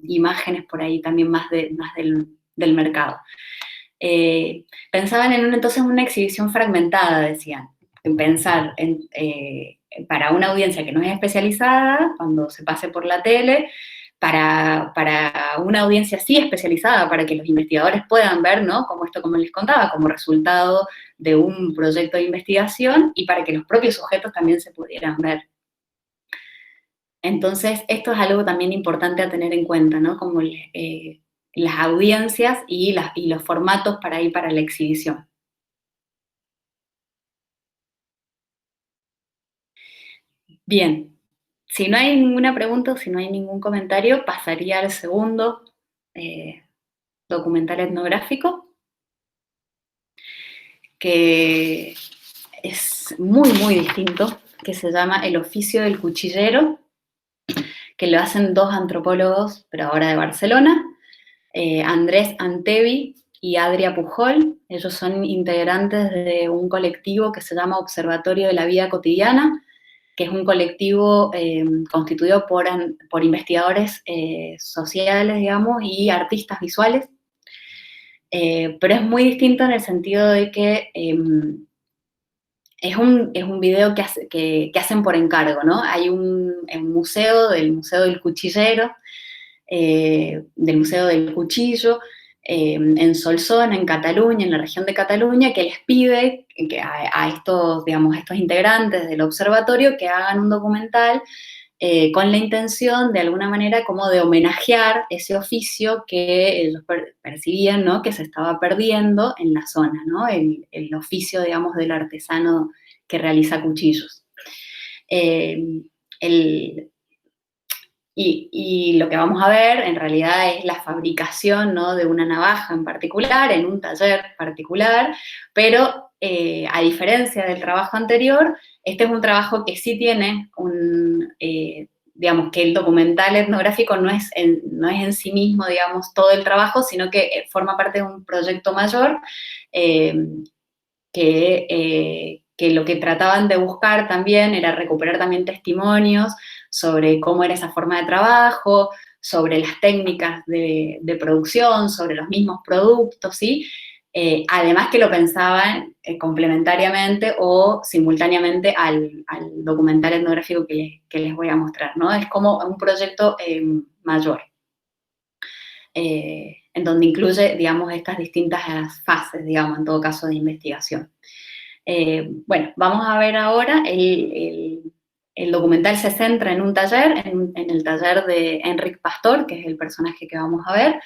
imágenes por ahí también más del mercado. Pensaban entonces en una exhibición fragmentada, decían, en pensar para una audiencia que no es especializada, cuando se pase por la tele, para una audiencia así especializada, para que los investigadores puedan ver, ¿no? Como esto, como les contaba, como resultado de un proyecto de investigación y para que los propios sujetos también se pudieran ver. Entonces, esto es algo también importante a tener en cuenta, ¿no? Como las audiencias y los formatos para ir para la exhibición. Bien. Si no hay ninguna pregunta o si no hay ningún comentario, pasaría al segundo documental etnográfico, que es muy, muy distinto, que se llama El oficio del cuchillero, que lo hacen dos antropólogos, pero ahora de Barcelona, Andrés Antevi y Adria Pujol. Ellos son integrantes de un colectivo que se llama Observatorio de la Vida Cotidiana, que es un colectivo constituido por investigadores sociales, digamos, y artistas visuales, pero es muy distinto en el sentido de que es un video que hacen por encargo, ¿no? Hay un museo, del Museo del Cuchillero, del Museo del Cuchillo, en Solsona, en Cataluña, en la región de Cataluña, que les pide a estos, digamos, estos integrantes del observatorio que hagan un documental con la intención, de alguna manera, como de homenajear ese oficio que ellos percibían, ¿no? Que se estaba perdiendo en la zona, ¿no? El oficio, digamos, del artesano que realiza cuchillos. Y lo que vamos a ver, en realidad, es la fabricación, ¿no? De una navaja en particular, en un taller particular, pero a diferencia del trabajo anterior, este es un trabajo que sí tiene digamos, que el documental etnográfico no es en sí mismo, digamos, todo el trabajo, sino que forma parte de un proyecto mayor que lo que trataban de buscar también era recuperar también testimonios sobre cómo era esa forma de trabajo, sobre las técnicas de producción, sobre los mismos productos, ¿sí? Además que lo pensaban complementariamente o simultáneamente al documental etnográfico que les voy a mostrar, ¿no? Es como un proyecto mayor, en donde incluye, digamos, estas distintas fases, digamos, en todo caso, de investigación. Bueno, vamos a ver ahora, el documental se centra en un taller, en el taller de Enric Pastor, que es el personaje que vamos a ver,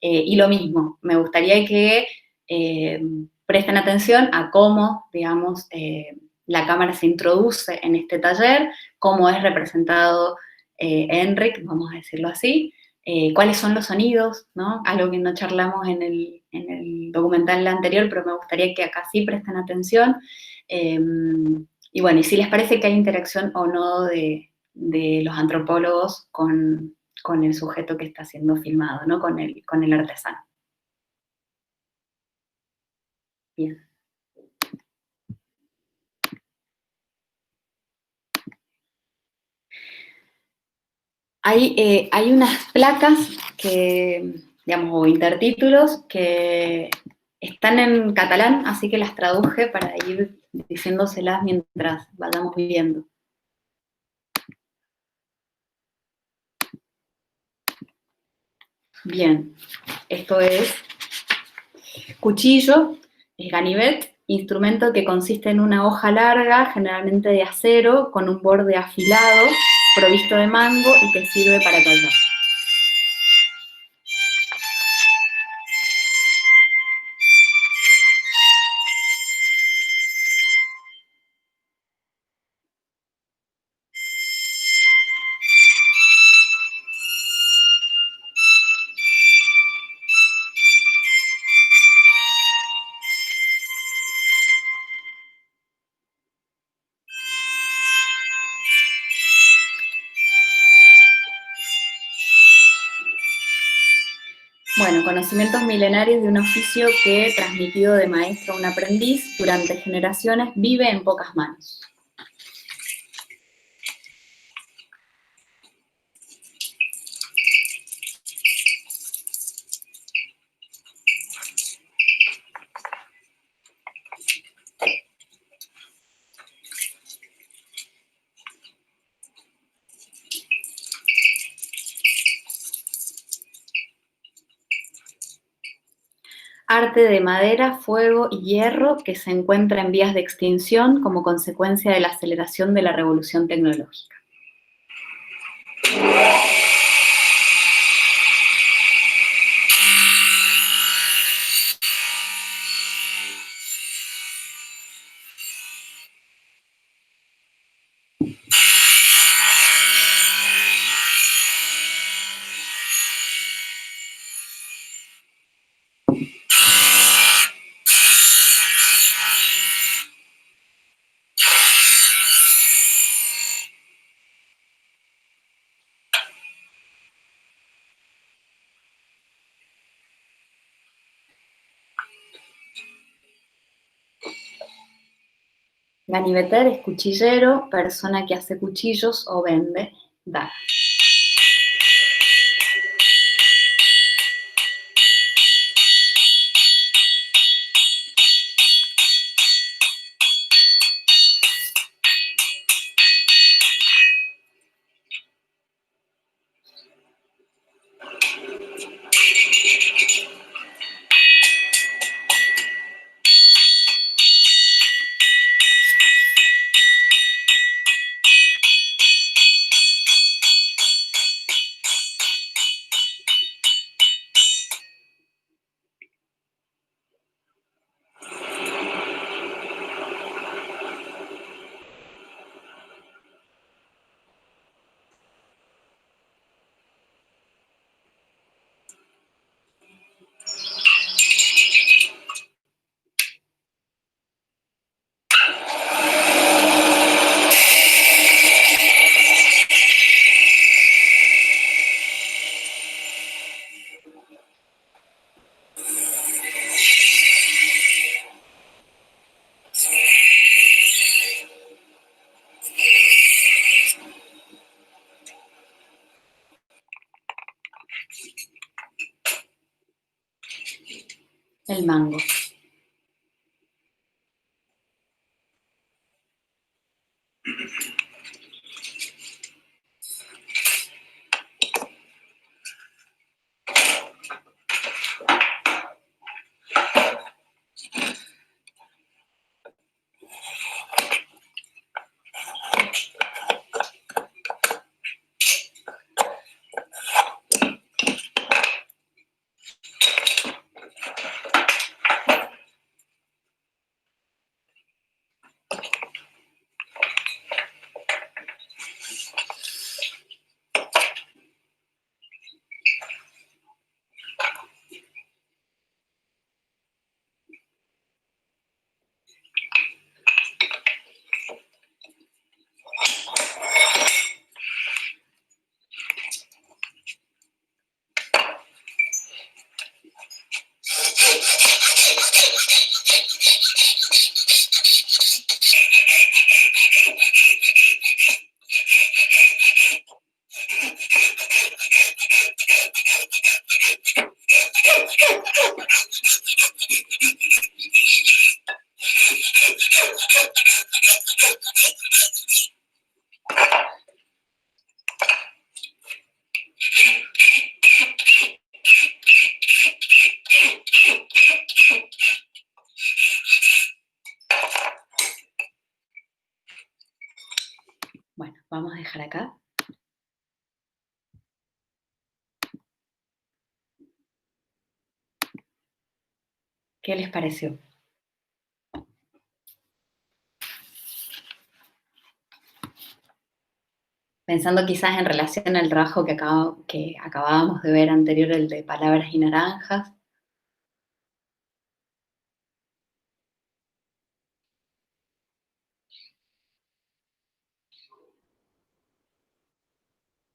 y lo mismo, me gustaría que presten atención a cómo, digamos, la cámara se introduce en este taller, cómo es representado Enric, vamos a decirlo así, cuáles son los sonidos, ¿no? Algo que no charlamos en el documental anterior, pero me gustaría que acá sí presten atención. Y bueno, y si les parece que hay interacción o no de los antropólogos con el sujeto que está siendo filmado, ¿no? Con el artesano. Bien. Hay unas placas que, digamos, o intertítulos que están en catalán, así que las traduje para ir diciéndoselas mientras vayamos viviendo. Bien, esto es cuchillo, es ganivet, instrumento que consiste en una hoja larga, generalmente de acero, con un borde afilado, provisto de mango y que sirve para tallar. Bueno, conocimientos milenarios de un oficio que, transmitido de maestro a un aprendiz durante generaciones, vive en pocas manos. arte de madera, fuego y hierro que se encuentra en vías de extinción como consecuencia de la aceleración de la revolución tecnológica. Ganiveter es cuchillero, persona que hace cuchillos o vende dagas. El mango. Bueno, vamos a dejar acá. ¿Qué les pareció? Pensando quizás en relación al trabajo que acabábamos de ver anterior, el de palabras y naranjas.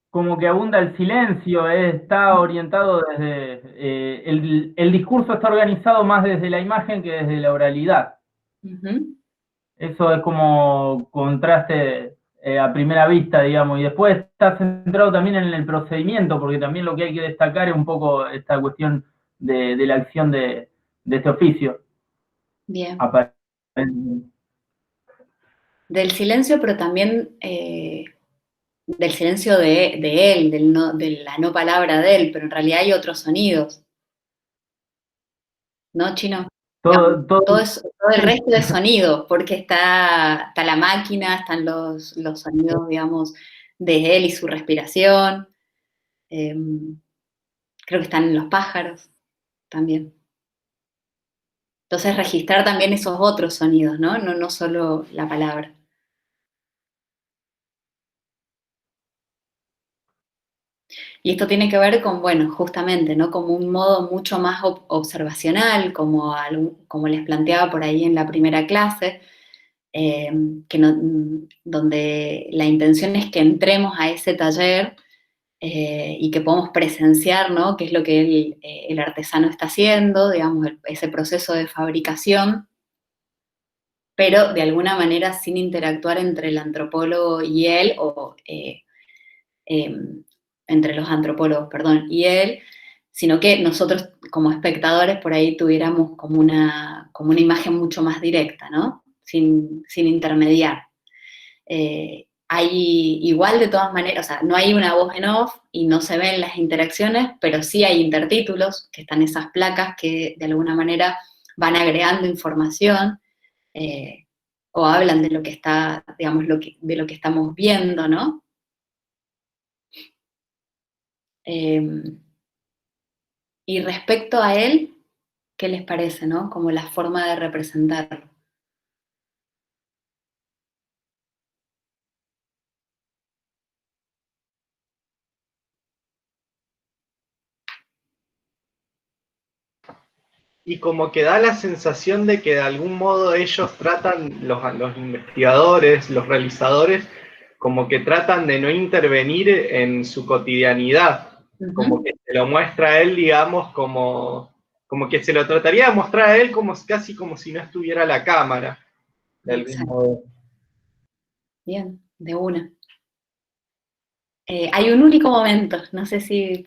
Como que abunda el silencio, está orientado desde, el discurso está organizado más desde la imagen que desde la oralidad. Eso es como contraste a primera vista, digamos, y después está centrado también en el procedimiento, porque también lo que hay que destacar es un poco esta cuestión de la acción de este oficio. Bien. Del silencio, pero también del silencio de él, de la no palabra de él, pero en realidad hay otros sonidos. ¿no, Chino? Todo Todo el resto de sonido, porque está la máquina, están los sonidos, digamos, de él y su respiración. Creo que están los pájaros también. Entonces registrar también esos otros sonidos, ¿no? No solo la palabra. Y esto tiene que ver con, bueno, justamente, ¿no? Como un modo mucho más observacional, como les planteaba por ahí en la primera clase, donde la intención es que entremos a ese taller y que podamos presenciar, ¿no? Qué es lo que el artesano está haciendo, digamos, ese proceso de fabricación, pero de alguna manera sin interactuar entre el antropólogo y él, o entre los antropólogos, perdón, y él, sino que nosotros como espectadores por ahí tuviéramos como una imagen mucho más directa, ¿no? Sin intermediar. Hay igual de todas maneras, o sea, no hay una voz en off y no se ven las interacciones, pero sí hay intertítulos, que están esas placas que de alguna manera van agregando información o hablan de lo que está, digamos, de lo que estamos viendo, ¿no? Y respecto a él, ¿qué les parece, no? Como la forma de representarlo. Y como que da la sensación de que de algún modo ellos tratan, los investigadores, los realizadores, como que tratan de no intervenir en su cotidianidad, como que se lo muestra a él, digamos, como que se lo trataría de mostrar a él casi como si no estuviera la cámara, de algún modo. Bien, de una. Hay un único momento, no sé si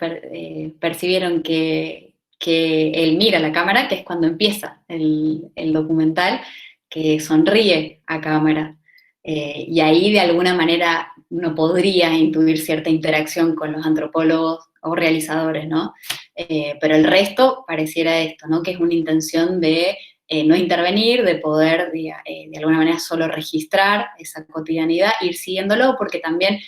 percibieron que él mira la cámara, que es cuando empieza el documental, que sonríe a cámara. Y ahí de alguna manera uno podría intuir cierta interacción con los antropólogos o realizadores, ¿no? Pero el resto pareciera esto, ¿no? Que es una intención de no intervenir, de poder de alguna manera solo registrar esa cotidianidad, ir siguiéndolo, porque también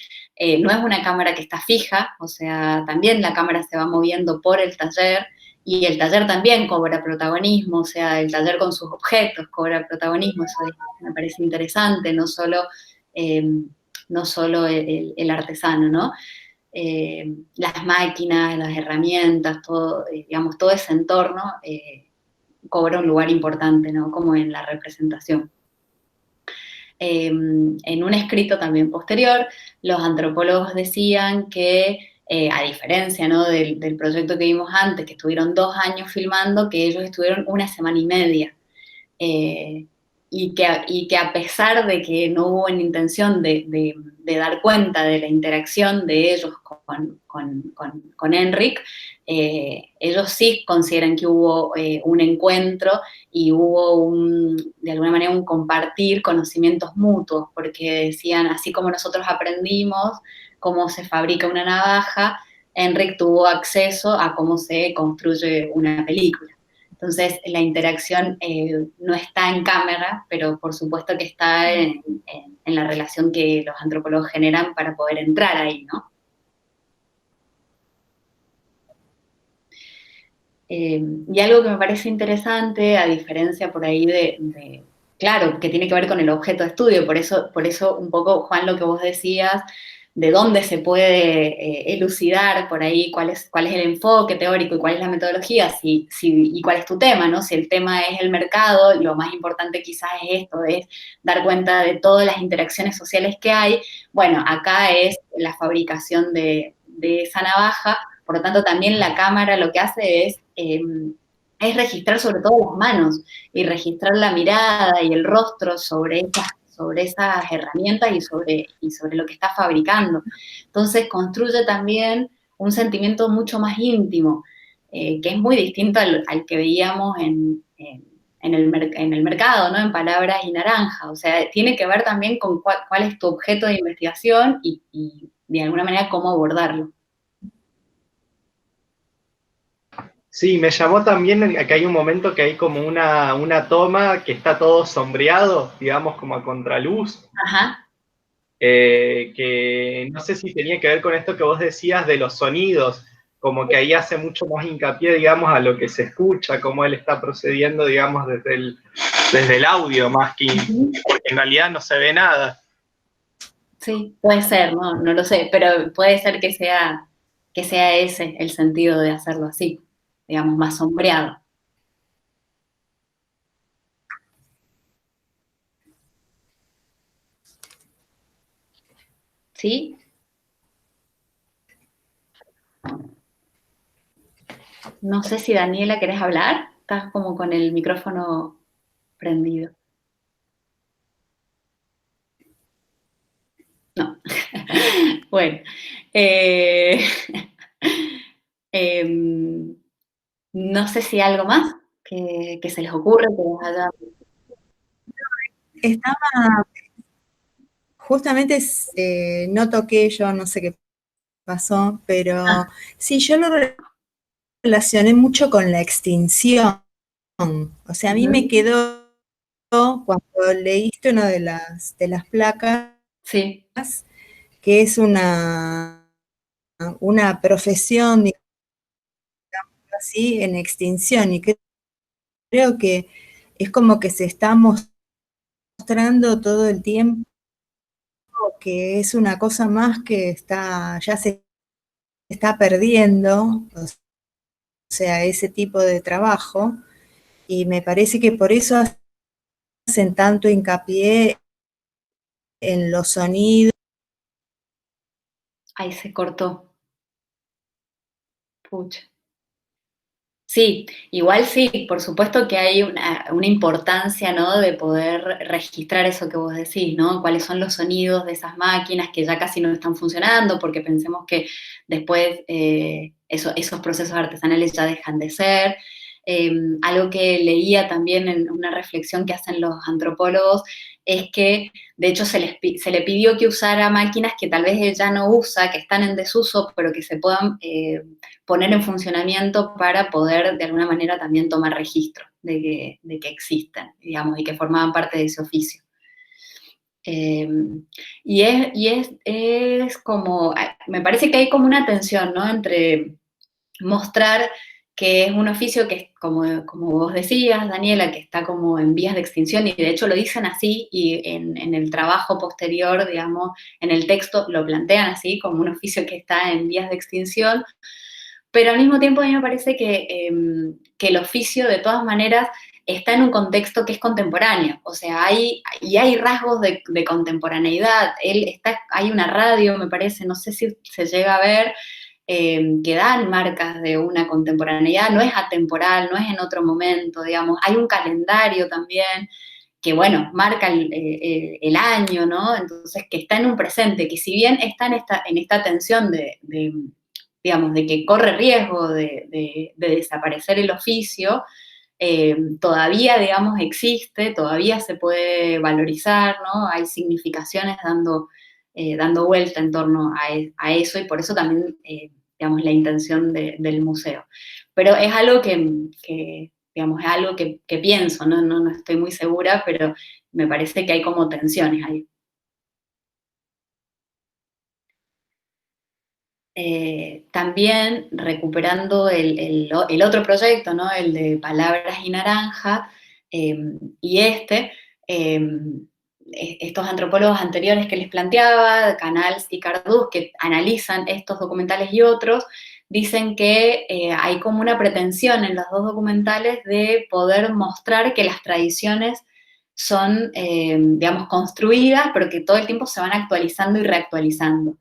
no es una cámara que está fija, o sea, también la cámara se va moviendo por el taller, y el taller también cobra protagonismo, o sea, el taller con sus objetos cobra protagonismo, eso me parece interesante, no solo el artesano, ¿no? Las máquinas, las herramientas, todo, digamos, todo ese entorno cobra un lugar importante, ¿no? Como en la representación. En un escrito también posterior, los antropólogos decían que, a diferencia, ¿no? del proyecto que vimos antes, que estuvieron 2 años filmando, que ellos estuvieron 1 semana y media. Y que a pesar de que no hubo una intención de dar cuenta de la interacción de ellos con Enric, ellos sí consideran que hubo un encuentro y hubo de alguna manera un compartir conocimientos mutuos, porque decían, así como nosotros aprendimos cómo se fabrica una navaja, Enric tuvo acceso a cómo se construye una película. Entonces, la interacción no está en cámara, pero por supuesto que está en la relación que los antropólogos generan para poder entrar ahí, ¿no? Y algo que me parece interesante, a diferencia por ahí claro, que tiene que ver con el objeto de estudio, por eso un poco, Juan, lo que vos decías, de dónde se puede elucidar por ahí cuál es el enfoque teórico y cuál es la metodología, y cuál es tu tema, ¿no? Si el tema es el mercado, lo más importante quizás es esto, es dar cuenta de todas las interacciones sociales que hay. Bueno, acá es la fabricación de esa navaja, por lo tanto también la cámara lo que hace es registrar sobre todo las manos y registrar la mirada y el rostro sobre esas herramientas y sobre lo que está fabricando. Entonces construye también un sentimiento mucho más íntimo, que es muy distinto al que veíamos en el mercado, ¿no? En Palabras y Naranja. O sea, tiene que ver también con cuál es tu objeto de investigación y de alguna manera cómo abordarlo. Sí, me llamó también que hay un momento que hay como una toma que está todo sombreado, digamos, como a contraluz. Ajá. Que no sé si tenía que ver con esto que vos decías de los sonidos, como que ahí hace mucho más hincapié, digamos, a lo que se escucha, cómo él está procediendo, digamos, desde el audio, más que, porque en realidad no se ve nada. Sí, puede ser, no lo sé, pero puede ser que sea ese el sentido de hacerlo así, digamos, más sombreado. ¿Sí? No sé si Daniela, ¿querés hablar? Estás como con el micrófono prendido. No. Bueno. No sé si algo más que se les ocurre, que les haya... Estaba, justamente no toqué, yo no sé qué pasó, pero sí, yo lo relacioné mucho con la extinción. O sea, a mí me quedó cuando leíste una de las placas, sí, que es una profesión, digamos así, en extinción, y creo que es como que se está mostrando todo el tiempo que es una cosa más que ya se está perdiendo, o sea, ese tipo de trabajo, y me parece que por eso hacen tanto hincapié en los sonidos. Ahí se cortó. Pucha. Sí, igual sí, por supuesto que hay una importancia, ¿no?, de poder registrar eso que vos decís, ¿no? Cuáles son los sonidos de esas máquinas que ya casi no están funcionando, porque pensemos que después esos procesos artesanales ya dejan de ser. Algo que leía también en una reflexión que hacen los antropólogos es que, de hecho, se le pidió que usara máquinas que tal vez él ya no usa, que están en desuso, pero que se puedan poner en funcionamiento para poder, de alguna manera, también tomar registro de que existen, digamos, y que formaban parte de ese oficio. Y es como, me parece que hay como una tensión, ¿no?, entre mostrar que es un oficio que, como vos decías, Daniela, que está como en vías de extinción, y de hecho lo dicen así, y en el trabajo posterior, digamos, en el texto lo plantean así, como un oficio que está en vías de extinción, pero al mismo tiempo a mí me parece que el oficio, de todas maneras, está en un contexto que es contemporáneo, o sea, hay rasgos de contemporaneidad. Hay una radio, me parece, no sé si se llega a ver, que dan marcas de una contemporaneidad, no es atemporal, no es en otro momento, digamos, hay un calendario también que, bueno, marca el año, ¿no? Entonces, que está en un presente, que si bien está en esta tensión digamos, de que corre riesgo de desaparecer el oficio, todavía, digamos, existe, todavía se puede valorizar, ¿no? Hay significaciones dando vuelta en torno a eso, y por eso también, digamos, la intención del museo. Pero es algo digamos, es algo que pienso, ¿no? No estoy muy segura, pero me parece que hay como tensiones ahí. También recuperando el otro proyecto, ¿no?, el de Palabras y Naranja, y estos antropólogos anteriores que les planteaba, Canals y Cardús, que analizan estos documentales y otros, dicen que hay como una pretensión en los dos documentales de poder mostrar que las tradiciones son, digamos, construidas, pero que todo el tiempo se van actualizando y reactualizando.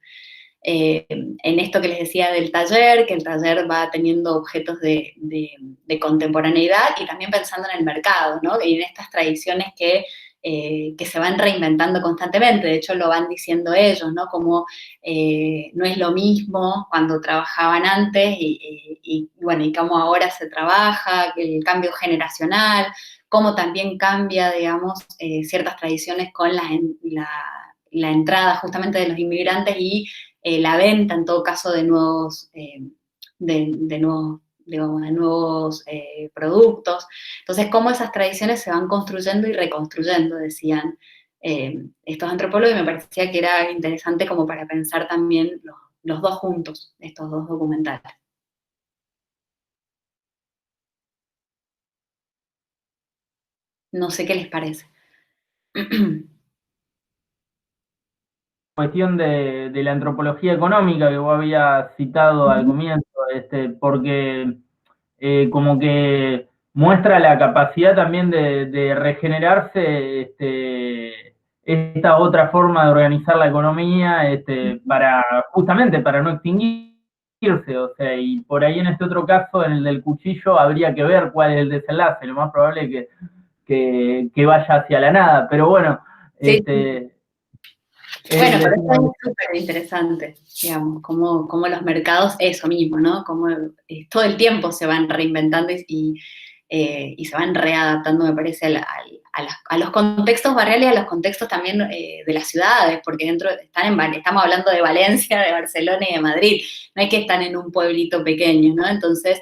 En esto que les decía del taller, que el taller va teniendo objetos de contemporaneidad, y también pensando en el mercado, ¿no?, y en estas tradiciones que se van reinventando constantemente. De hecho, lo van diciendo ellos, ¿no?, como no es lo mismo cuando trabajaban antes y cómo ahora se trabaja, el cambio generacional, cómo también cambia, digamos, ciertas tradiciones con la entrada justamente de los inmigrantes y la venta, en todo caso, de nuevos nuevos productos. Entonces, cómo esas tradiciones se van construyendo y reconstruyendo, decían estos antropólogos, y me parecía que era interesante como para pensar también los dos juntos, estos dos documentales. No sé qué les parece. Cuestión de la antropología económica que vos habías citado al comienzo, porque como que muestra la capacidad también de regenerarse esta otra forma de organizar la economía justamente para no extinguirse, o sea, y por ahí en este otro caso, en el del cuchillo, habría que ver cuál es el desenlace, lo más probable es que vaya hacia la nada, pero bueno, sí. Bueno, pero eso es súper interesante, digamos, como los mercados, eso mismo, ¿no? Como todo el tiempo se van reinventando y se van readaptando, me parece, a los contextos barriales y a los contextos también de las ciudades, porque estamos hablando de Valencia, de Barcelona y de Madrid, no es que están en un pueblito pequeño, ¿no? Entonces,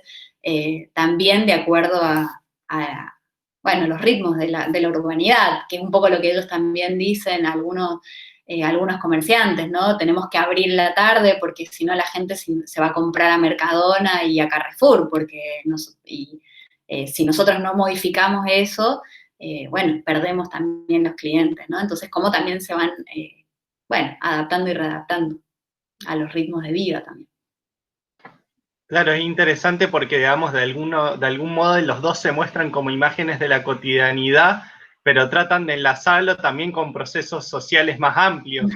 también de acuerdo bueno, los ritmos de la urbanidad, que es un poco lo que ellos también dicen, algunos comerciantes, ¿no? Tenemos que abrir la tarde porque si no la gente se va a comprar a Mercadona y a Carrefour, porque si nosotros no modificamos eso, bueno, perdemos también los clientes, ¿no? Entonces, cómo también se van, adaptando y readaptando a los ritmos de vida también. Claro, es interesante porque, digamos, de algún modo los dos se muestran como imágenes de la cotidianidad, pero tratan de enlazarlo también con procesos sociales más amplios.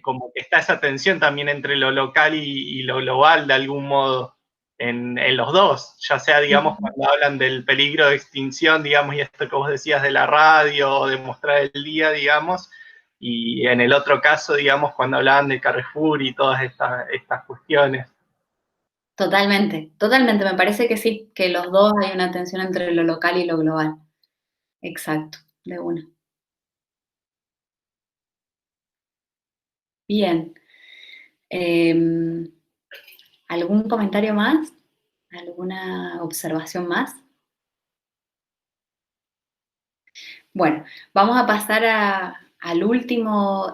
Como que está esa tensión también entre lo local y lo global, de algún modo, en los dos, ya sea, digamos, cuando hablan del peligro de extinción, digamos, y esto que vos decías de la radio, o de mostrar el día, digamos, y en el otro caso, digamos, cuando hablaban de Carrefour y todas estas cuestiones. Totalmente, totalmente. Me parece que sí, que los dos hay una tensión entre lo local y lo global. Exacto, de una. Bien. ¿Algún comentario más? ¿Alguna observación más? Bueno, vamos a pasar al último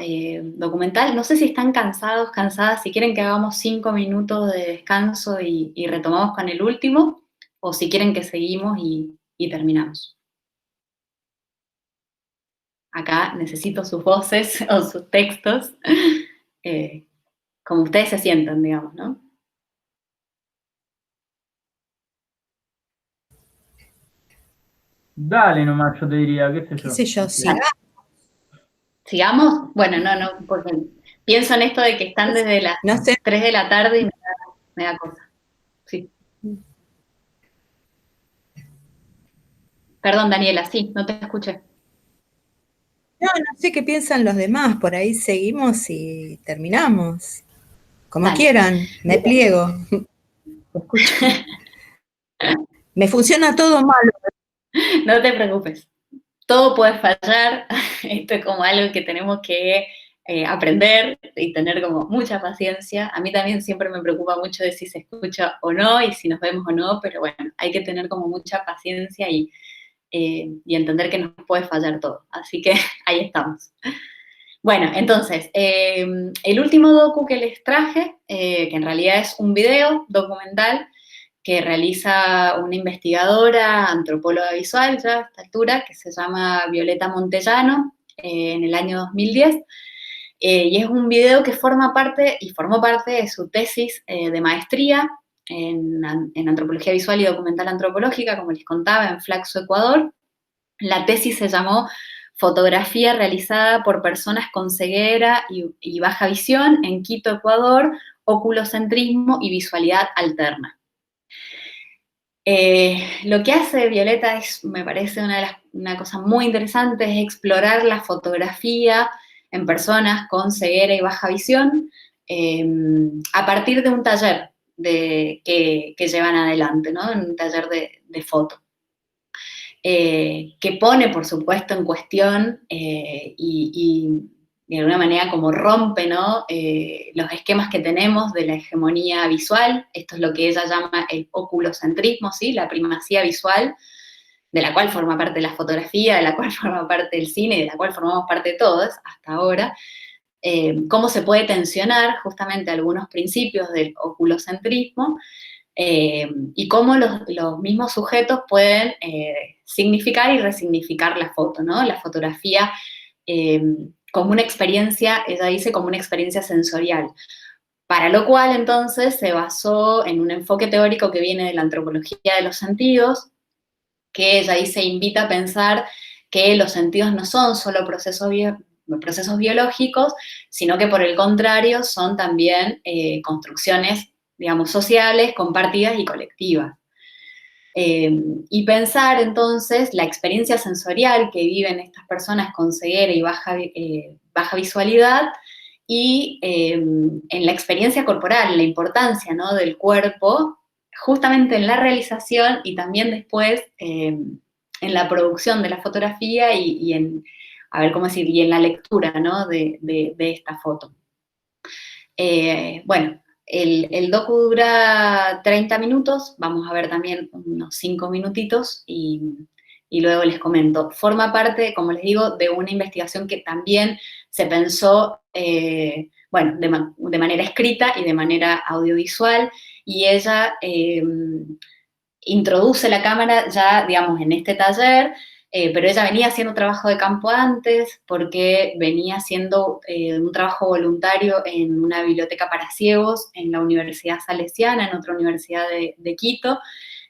documental. No sé si están cansados, cansadas, si quieren que hagamos 5 minutos de descanso y retomamos con el último, o si quieren que seguimos y terminamos. Acá necesito sus voces o sus textos, como ustedes se sientan, digamos, ¿no? Dale nomás, yo te diría, qué sé yo. ¿Qué sé yo? ¿Sigamos? Bueno, no, porque pienso en esto de que están desde las 3 de la tarde y me da cosa. Sí. Perdón, Daniela, sí, no te escuché. No sé qué piensan los demás, por ahí seguimos y terminamos. Como quieran, me pliego. Me funciona todo malo. No te preocupes, todo puede fallar, esto es como algo que tenemos que aprender y tener como mucha paciencia. A mí también siempre me preocupa mucho de si se escucha o no y si nos vemos o no, pero bueno, hay que tener como mucha paciencia y entender que nos puede fallar todo. Así que ahí estamos. Bueno, entonces, el último docu que les traje, que en realidad es un video documental que realiza una investigadora, antropóloga visual ya a esta altura, que se llama Violeta Montellano, en el año 2010, y es un video que formó parte de su tesis de maestría en antropología visual y documental antropológica, como les contaba, en Flaxo, Ecuador. La tesis se llamó Fotografía realizada por personas con ceguera y baja visión en Quito, Ecuador, oculocentrismo y visualidad alterna. Lo que hace Violeta me parece una cosa muy interesante, es explorar la fotografía en personas con ceguera y baja visión a partir de un taller que llevan adelante, ¿no? Un taller de foto. Que pone, por supuesto, en cuestión y de alguna manera como rompe, ¿no? Los esquemas que tenemos de la hegemonía visual. Esto es lo que ella llama el oculocentrismo, ¿sí? La primacía visual, de la cual forma parte la fotografía, de la cual forma parte el cine, y de la cual formamos parte todos hasta ahora. Cómo se puede tensionar justamente algunos principios del oculocentrismo, y cómo los mismos sujetos pueden significar y resignificar la foto, ¿no? La fotografía como una experiencia, ella dice, como una experiencia sensorial. Para lo cual, entonces, se basó en un enfoque teórico que viene de la antropología de los sentidos, que ella dice invita a pensar que los sentidos no son solo procesos biológicos, sino que por el contrario son también construcciones, digamos, sociales, compartidas y colectivas. Y pensar entonces la experiencia sensorial que viven estas personas con ceguera y baja visualidad, y en la experiencia corporal, la importancia, ¿no?, del cuerpo, justamente en la realización y también después en la producción de la fotografía y en, a ver cómo decir, y en la lectura, ¿no?, de esta foto. Bueno, el docu dura 30 minutos, vamos a ver también unos 5 minutitos y luego les comento. Forma parte, como les digo, de una investigación que también se pensó, bueno, de manera escrita y de manera audiovisual, y ella introduce la cámara ya, digamos, en este taller, pero ella venía haciendo trabajo de campo antes, porque venía haciendo un trabajo voluntario en una biblioteca para ciegos en la Universidad Salesiana, en otra universidad de Quito,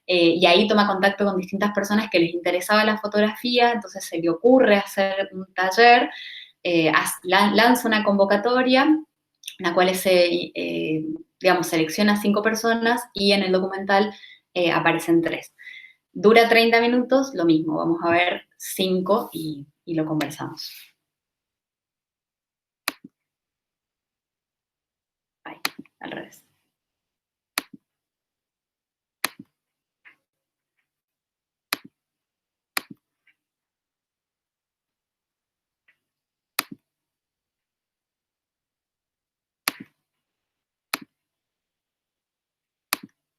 y ahí toma contacto con distintas personas que les interesaba la fotografía, entonces se le ocurre hacer un taller, lanza una convocatoria, en la cual digamos, selecciona 5 personas, y en el documental aparecen 3. Dura 30 minutos, lo mismo, vamos a ver 5 y lo conversamos. Ay, al revés.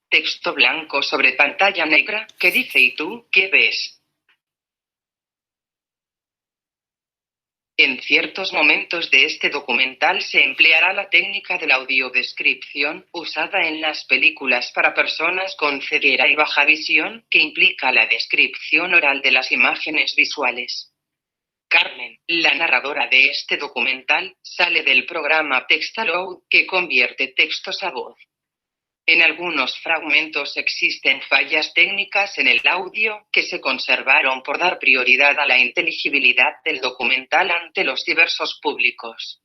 Texto blanco sobre pantalla negra, ¿qué dice y tú, qué ves? En ciertos momentos de este documental se empleará la técnica de la audiodescripción, usada en las películas para personas con ceguera y baja visión, que implica la descripción oral de las imágenes visuales. Carmen, la narradora de este documental, sale del programa Textaloud, que convierte textos a voz. En algunos fragmentos existen fallas técnicas en el audio, que se conservaron por dar prioridad a la inteligibilidad del documental ante los diversos públicos.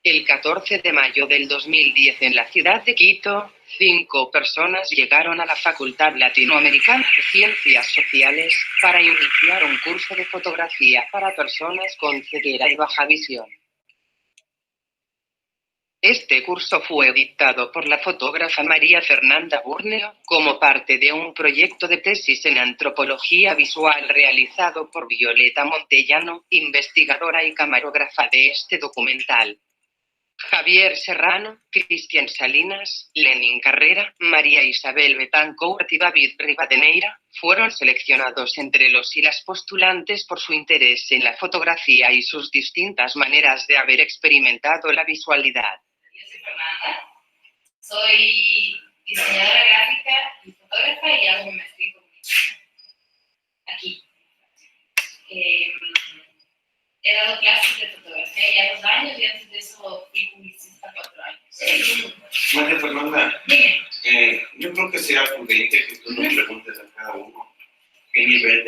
El 14 de mayo del 2010 en la ciudad de Quito, 5 personas llegaron a la Facultad Latinoamericana de Ciencias Sociales para iniciar un curso de fotografía para personas con ceguera y baja visión. Este curso fue dictado por la fotógrafa María Fernanda Burneo, como parte de un proyecto de tesis en antropología visual realizado por Violeta Montellano, investigadora y camarógrafa de este documental. Javier Serrano, Cristian Salinas, Lenin Carrera, María Isabel Betancourt y David Rivadeneira fueron seleccionados entre los y las postulantes por su interés en la fotografía y sus distintas maneras de haber experimentado la visualidad. Yo soy Fernanda, soy diseñadora gráfica y fotógrafa y hago mi maestría en comunicación. Aquí. He dado clases de fotografía ya 2 años y antes de eso fui publicista 4 años. María Fernanda, yo creo que sería conveniente que tú nos preguntes a cada uno qué nivel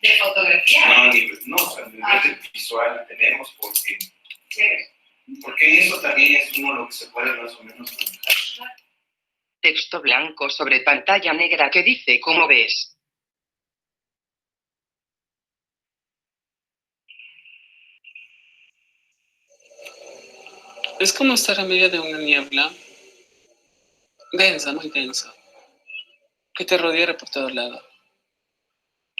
¿De fotografía? No, nivel de visual tenemos, porque eso también es uno lo que se puede más o menos manejar. Texto blanco sobre pantalla negra que dice ¿cómo ves? Es como estar en medio de una niebla densa, muy densa. que te rodeara por todos lados.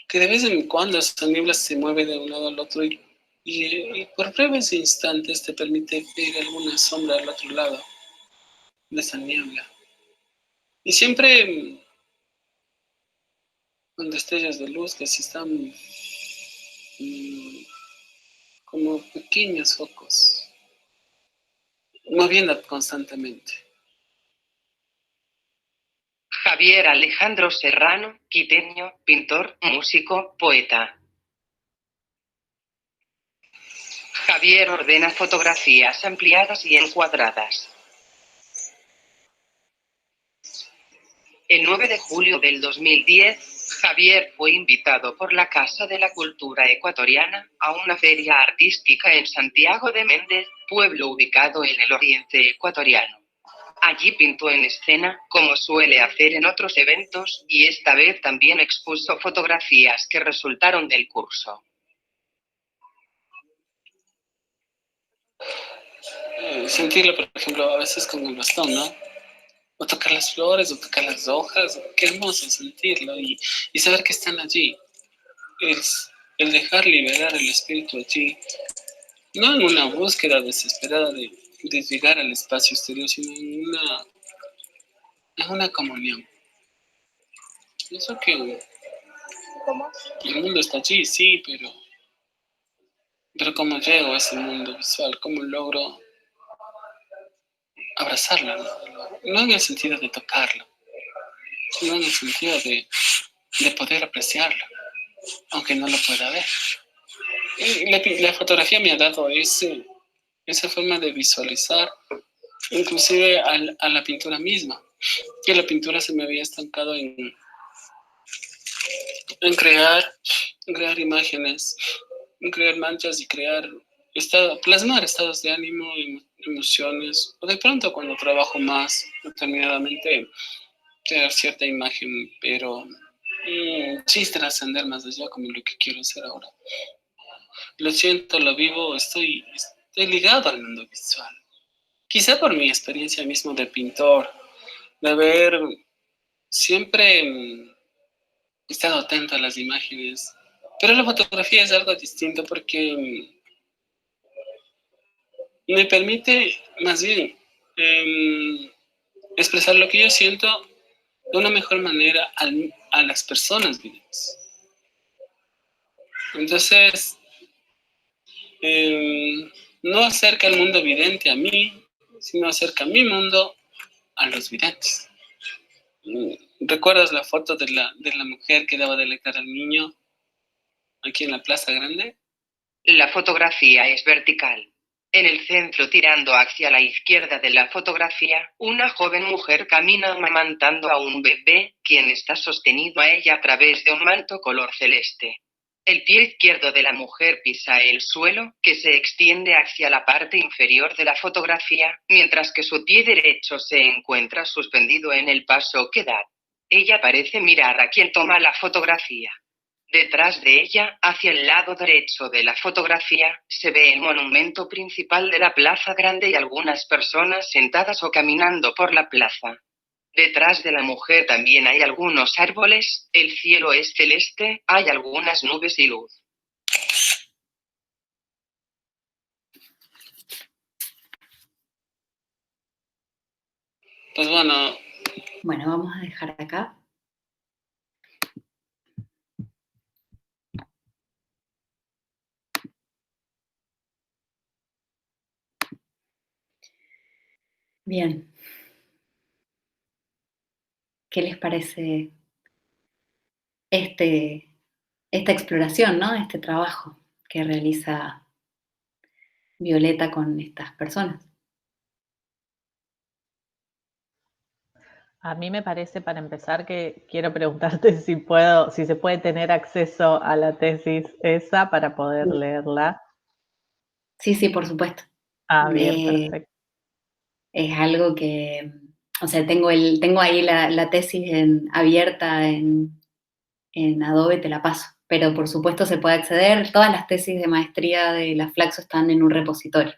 Que de vez en cuando esa niebla se mueve de un lado al otro y por breves instantes te permite ver alguna sombra al otro lado de esa niebla. Y siempre con destellos de luz que sí están como pequeños focos, moviendo constantemente. Javier Alejandro Serrano, quiteño, pintor, músico, poeta. Javier ordena fotografías ampliadas y encuadradas. El 9 de julio del 2010, Javier fue invitado por la Casa de la Cultura Ecuatoriana a una feria artística en Santiago de Méndez, pueblo ubicado en el oriente ecuatoriano. Allí pintó en escena, como suele hacer en otros eventos, y esta vez también expuso fotografías que resultaron del curso. Sentirlo, por ejemplo, a veces con el bastón, ¿no? O tocar las flores, o tocar las hojas, qué hermoso sentirlo y saber que están allí. El dejar liberar el espíritu allí, no en una búsqueda desesperada de llegar al espacio exterior, sino en una comunión. Pienso que el mundo está allí, sí, pero ¿cómo llego a ese mundo visual? ¿Cómo logro abrazarlo? No en el sentido de tocarlo, sino en el sentido de poder apreciarlo, aunque no lo pueda ver. La fotografía me ha dado esa forma de visualizar, inclusive a la pintura misma, que la pintura se me había estancado en crear imágenes, en crear manchas y plasmar estados de ánimo, emociones, o de pronto cuando trabajo más determinadamente, crear cierta imagen, pero sí trascender más allá como lo que quiero hacer ahora. Lo siento, lo vivo, estoy ligado al mundo visual. Quizá por mi experiencia mismo de pintor, de haber siempre estado atento a las imágenes. Pero la fotografía es algo distinto porque me permite más bien expresar lo que yo siento de una mejor manera a las personas vivas. Entonces, no acerca el mundo vidente a mí, sino acerca mi mundo a los videntes. ¿Recuerdas la foto de la mujer que daba de lactar al niño aquí en la Plaza Grande? La fotografía es vertical. En el centro, tirando hacia la izquierda de la fotografía, una joven mujer camina amamantando a un bebé, quien está sostenido a ella a través de un manto color celeste. El pie izquierdo de la mujer pisa el suelo, que se extiende hacia la parte inferior de la fotografía, mientras que su pie derecho se encuentra suspendido en el paso que da. Ella parece mirar a quien toma la fotografía. Detrás de ella, hacia el lado derecho de la fotografía, se ve el monumento principal de la Plaza Grande y algunas personas sentadas o caminando por la plaza. Detrás de la mujer también hay algunos árboles, el cielo es celeste, hay algunas nubes y luz. Pues bueno. Bueno, vamos a dejar acá. Bien. ¿Qué les parece esta exploración, ¿no? Este trabajo que realiza Violeta con estas personas? A mí me parece, para empezar, que quiero preguntarte si se puede tener acceso a la tesis esa para poder leerla. Sí, por supuesto. Ah, bien, perfecto. Es algo que, o sea, tengo ahí la tesis abierta en Adobe, te la paso. Pero por supuesto se puede acceder. Todas las tesis de maestría de la Flaxo están en un repositorio.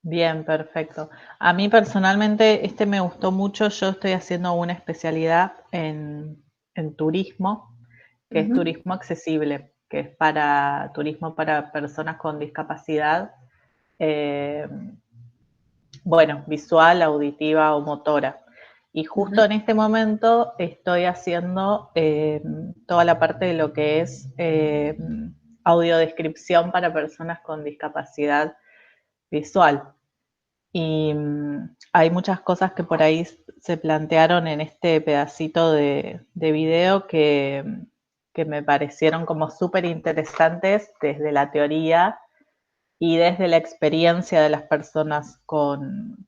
Bien, perfecto. A mí personalmente este me gustó mucho. Yo estoy haciendo una especialidad en turismo, que es turismo accesible, que es para turismo para personas con discapacidad, bueno, visual, auditiva o motora. Y justo en este momento estoy haciendo toda la parte de lo que es audiodescripción para personas con discapacidad visual. Y hay muchas cosas que por ahí se plantearon en este pedacito de video que me parecieron como súper interesantes desde la teoría y desde la experiencia de las personas con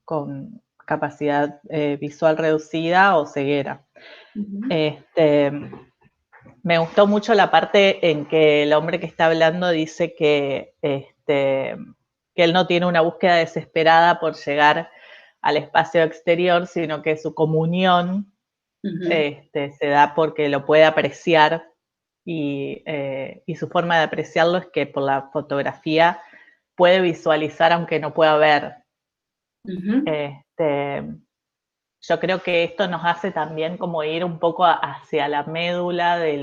capacidad visual reducida o ceguera. Me gustó mucho la parte en que el hombre que está hablando dice que él no tiene una búsqueda desesperada por llegar al espacio exterior, sino que su comunión se da porque lo puede apreciar y su forma de apreciarlo es que por la fotografía puede visualizar aunque no pueda ver. Yo creo que esto nos hace también como ir un poco hacia la médula de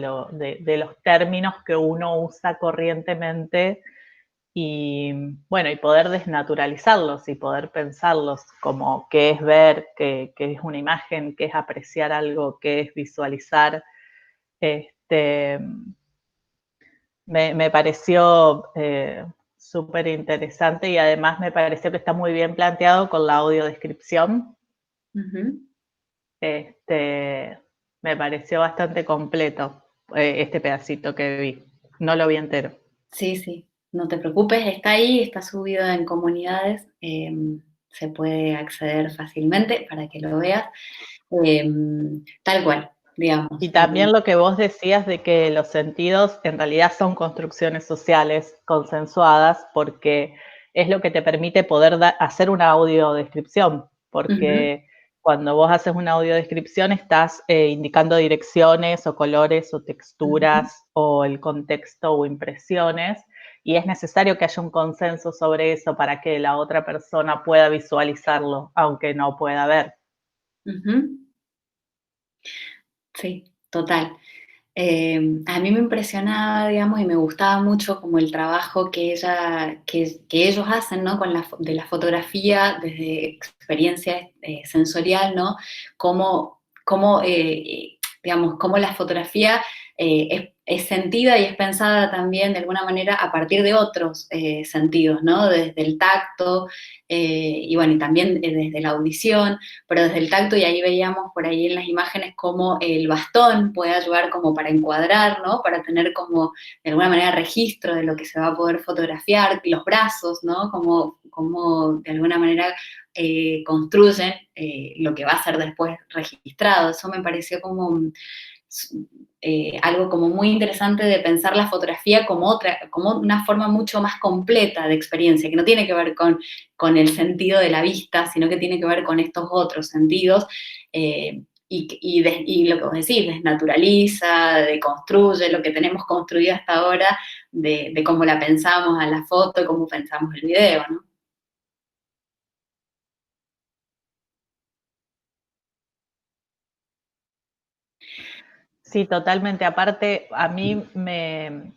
los términos que uno usa corrientemente y, bueno, y poder desnaturalizarlos y poder pensarlos como qué es ver, qué es una imagen, qué es apreciar algo, qué es visualizar. Me pareció súper interesante y además me pareció que está muy bien planteado con la audiodescripción. Me pareció bastante completo este pedacito que vi. No lo vi entero. Sí, sí, no te preocupes, está ahí, está subido en comunidades, se puede acceder fácilmente para que lo veas, tal cual, digamos. Y también lo que vos decías de que los sentidos en realidad son construcciones sociales consensuadas porque es lo que te permite poder hacer una audiodescripción, porque cuando vos haces una audiodescripción estás indicando direcciones o colores o texturas o el contexto o impresiones y es necesario que haya un consenso sobre eso para que la otra persona pueda visualizarlo, aunque no pueda ver. Sí, total. A mí me impresionaba, digamos, y me gustaba mucho como el trabajo que ellos hacen, ¿no? De la fotografía desde experiencia sensorial, ¿no? Digamos, cómo la fotografía es sentida y es pensada también de alguna manera a partir de otros sentidos, ¿no? Desde el tacto y bueno, y también desde la audición, pero desde el tacto, y ahí veíamos por ahí en las imágenes cómo el bastón puede ayudar como para encuadrar, ¿no? Para tener como de alguna manera registro de lo que se va a poder fotografiar, los brazos, ¿no? Como de alguna manera construyen lo que va a ser después registrado. Eso me pareció como algo como muy interesante de pensar la fotografía como una forma mucho más completa de experiencia, que no tiene que ver con el sentido de la vista, sino que tiene que ver con estos otros sentidos, y lo que vos decís, desnaturaliza, deconstruye lo que tenemos construido hasta ahora, de cómo la pensamos a la foto y cómo pensamos el video, ¿no? Sí, totalmente. Aparte, a mí me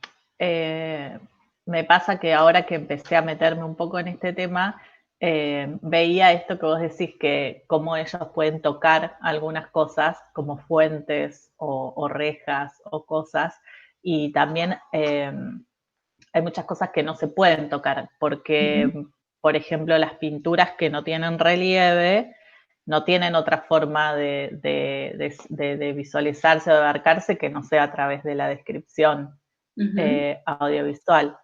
pasa que ahora que empecé a meterme un poco en este tema, veía esto que vos decís, que cómo ellos pueden tocar algunas cosas como fuentes o rejas o cosas, y también hay muchas cosas que no se pueden tocar, porque, por ejemplo, las pinturas que no tienen relieve, no tienen otra forma de visualizarse o de abarcarse que no sea a través de la descripción audiovisual.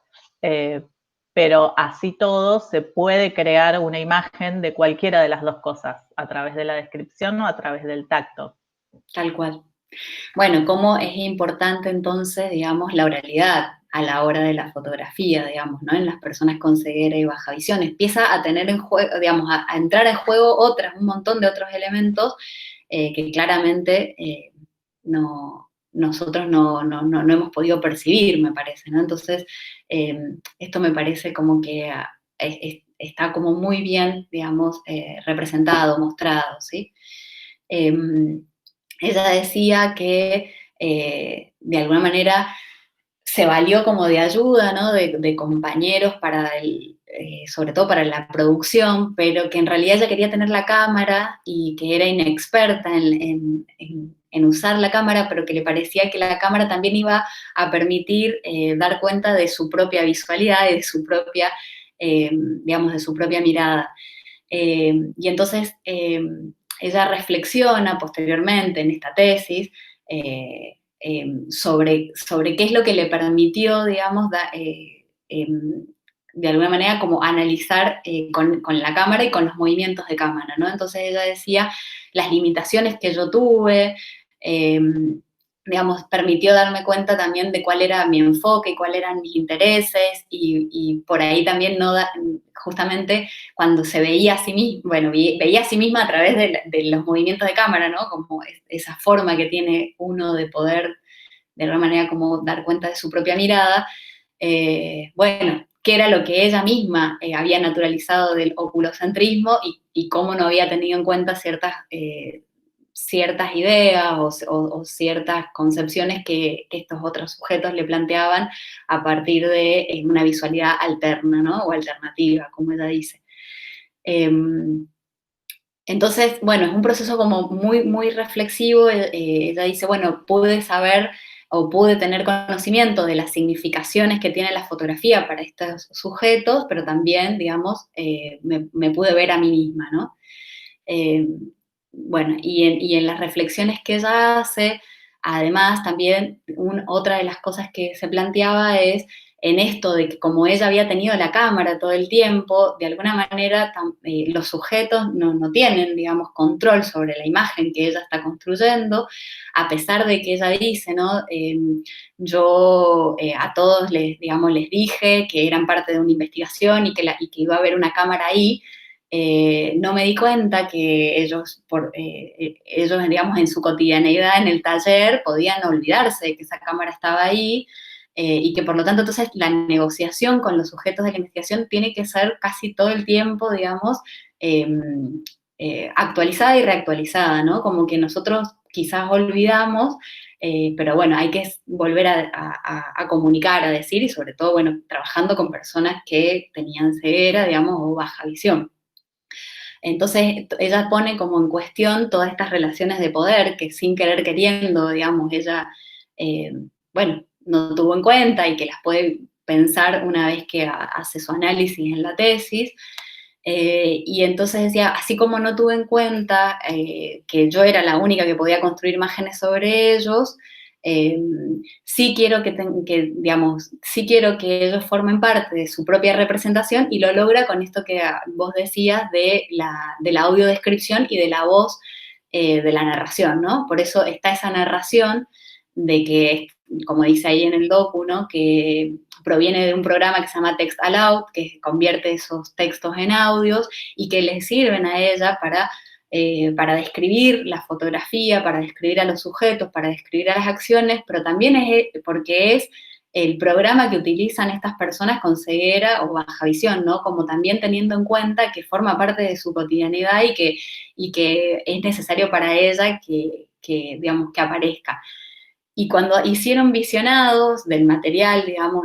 Pero así todo se puede crear una imagen de cualquiera de las dos cosas, a través de la descripción o a través del tacto. Tal cual. Bueno, cómo es importante entonces, digamos, la oralidad a la hora de la fotografía, digamos, ¿no? En las personas con ceguera y baja visión. Empieza a tener en juego, digamos, a entrar en juego un montón de otros elementos que claramente nosotros no hemos podido percibir, me parece, ¿no? Entonces, esto me parece como que está como muy bien, digamos, representado, mostrado, ¿sí? Ella decía que de alguna manera se valió como de ayuda, ¿no? De compañeros para sobre todo para la producción, pero que en realidad ella quería tener la cámara y que era inexperta en usar la cámara, pero que le parecía que la cámara también iba a permitir dar cuenta de su propia visualidad y de su propia, digamos, de su propia mirada. Y entonces ella reflexiona posteriormente en esta tesis sobre qué es lo que le permitió, digamos, de alguna manera como analizar con la cámara y con los movimientos de cámara, ¿no? Entonces ella decía, las limitaciones que yo tuve, digamos, permitió darme cuenta también de cuál era mi enfoque, cuáles eran mis intereses, y por ahí también justamente cuando se veía a sí misma, bueno, veía a sí misma a través de los movimientos de cámara, ¿no? Como esa forma que tiene uno de poder, de alguna manera, como dar cuenta de su propia mirada, bueno, qué era lo que ella misma había naturalizado del oculocentrismo y cómo no había tenido en cuenta ciertas ideas o ciertas concepciones que estos otros sujetos le planteaban a partir de una visualidad alterna, ¿no? O alternativa, como ella dice. Entonces, bueno, es un proceso como muy, muy reflexivo. Ella dice, bueno, pude saber o pude tener conocimiento de las significaciones que tiene la fotografía para estos sujetos, pero también, digamos, me pude ver a mí misma, ¿no? Bueno, y en las reflexiones que ella hace, además también otra de las cosas que se planteaba es en esto de que como ella había tenido la cámara todo el tiempo, de alguna manera los sujetos no tienen, digamos, control sobre la imagen que ella está construyendo, a pesar de que ella dice, ¿no? Yo a todos les dije que eran parte de una investigación y que iba a haber una cámara ahí. No me di cuenta que ellos, digamos, en su cotidianeidad, en el taller, podían olvidarse de que esa cámara estaba ahí, y que por lo tanto, entonces, la negociación con los sujetos de la investigación tiene que ser casi todo el tiempo, digamos, actualizada y reactualizada, ¿no? Como que nosotros quizás olvidamos, pero bueno, hay que volver a comunicar, a decir, y sobre todo, bueno, trabajando con personas que tenían ceguera, digamos, o baja visión. Entonces, ella pone como en cuestión todas estas relaciones de poder que sin querer queriendo, digamos, ella, bueno, no tuvo en cuenta y que las puede pensar una vez que hace su análisis en la tesis. Y entonces decía, así como no tuve en cuenta que yo era la única que podía construir imágenes sobre ellos, sí quiero digamos, sí quiero que ellos formen parte de su propia representación, y lo logra con esto que vos decías de la audiodescripción y de la voz de la narración, ¿no? Por eso está esa narración de que, como dice ahí en el docu, ¿no? Que proviene de un programa que se llama Text Aloud, que convierte esos textos en audios y que les sirven a ella para describir la fotografía, para describir a los sujetos, para describir a las acciones, pero también es porque es el programa que utilizan estas personas con ceguera o baja visión, ¿no? Como también teniendo en cuenta que forma parte de su cotidianidad y que es necesario para ella que digamos, que aparezca. Y cuando hicieron visionados del material, digamos,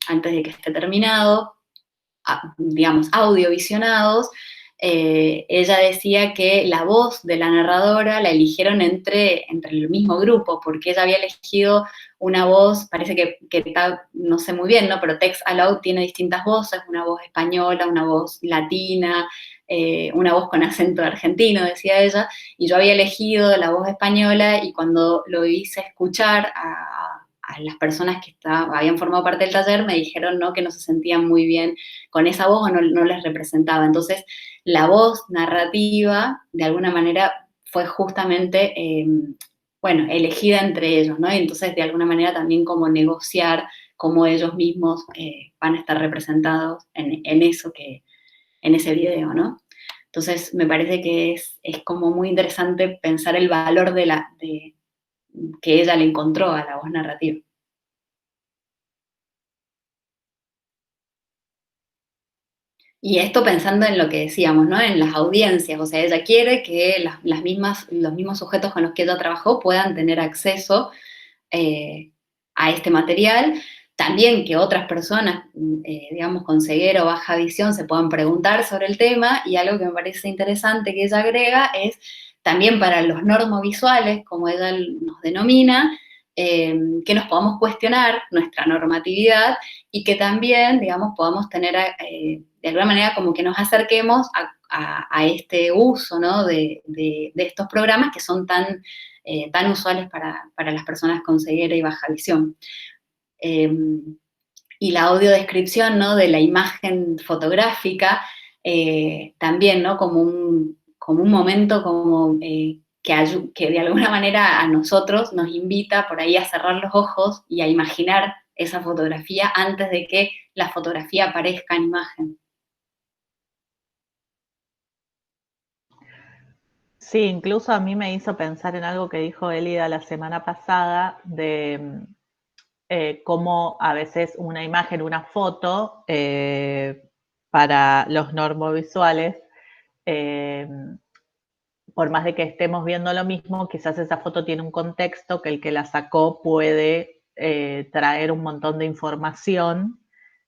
antes de que esté terminado, digamos, audiovisionados, ella decía que la voz de la narradora la eligieron entre el mismo grupo, porque ella había elegido una voz, parece que está, no sé muy bien, ¿no? Pero Text Aloud tiene distintas voces, una voz española, una voz latina, una voz con acento argentino, decía ella, y yo había elegido la voz española, y cuando lo hice escuchar a las personas que habían formado parte del taller, me dijeron, ¿no? Que no se sentían muy bien con esa voz o no les representaba. Entonces, la voz narrativa, de alguna manera, fue justamente, bueno, elegida entre ellos, ¿no? Y entonces, de alguna manera, también como negociar cómo ellos mismos van a estar representados en ese video, ¿no? Entonces, me parece que es como muy interesante pensar el valor que ella le encontró a la voz narrativa. Y esto pensando en lo que decíamos, ¿no? En las audiencias, o sea, ella quiere que los mismos sujetos con los que ella trabajó puedan tener acceso a este material, también que otras personas, digamos, con ceguera o baja visión se puedan preguntar sobre el tema, y algo que me parece interesante que ella agrega es también para los normovisuales, como ella nos denomina, que nos podamos cuestionar nuestra normatividad y que también, digamos, podamos tener, de alguna manera, como que nos acerquemos a este uso, ¿no? de estos programas que son tan usuales para las personas con ceguera y baja visión. Y la audiodescripción, ¿no? De la imagen fotográfica, también, ¿no? Como un momento como, que de alguna manera a nosotros nos invita por ahí a cerrar los ojos y a imaginar esa fotografía antes de que la fotografía aparezca en imagen. Sí, incluso a mí me hizo pensar en algo que dijo Elida la semana pasada de cómo a veces una imagen, una foto, para los normovisuales, por más de que estemos viendo lo mismo, quizás esa foto tiene un contexto que el que la sacó puede traer un montón de información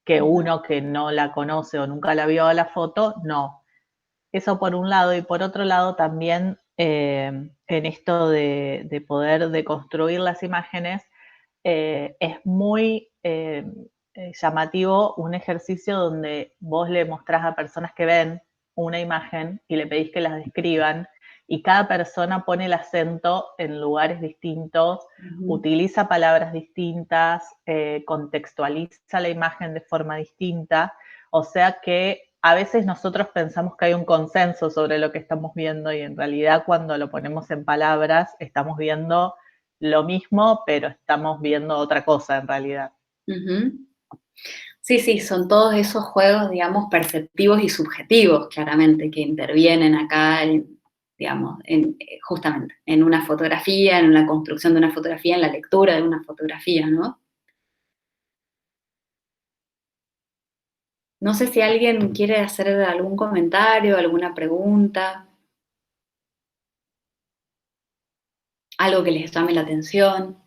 que uno que no la conoce o nunca la vio a la foto, no. Eso por un lado, y por otro lado también en esto de poder deconstruir las imágenes, es muy llamativo un ejercicio donde vos le mostrás a personas que ven una imagen y le pedís que las describan, y cada persona pone el acento en lugares distintos, utiliza palabras distintas, contextualiza la imagen de forma distinta, o sea que a veces nosotros pensamos que hay un consenso sobre lo que estamos viendo y en realidad cuando lo ponemos en palabras estamos viendo lo mismo, pero estamos viendo otra cosa en realidad. Sí, sí, son todos esos juegos, digamos, perceptivos y subjetivos, claramente, que intervienen acá, digamos, justamente en una fotografía, en la construcción de una fotografía, en la lectura de una fotografía, ¿no? No sé si alguien quiere hacer algún comentario, alguna pregunta, algo que les llame la atención.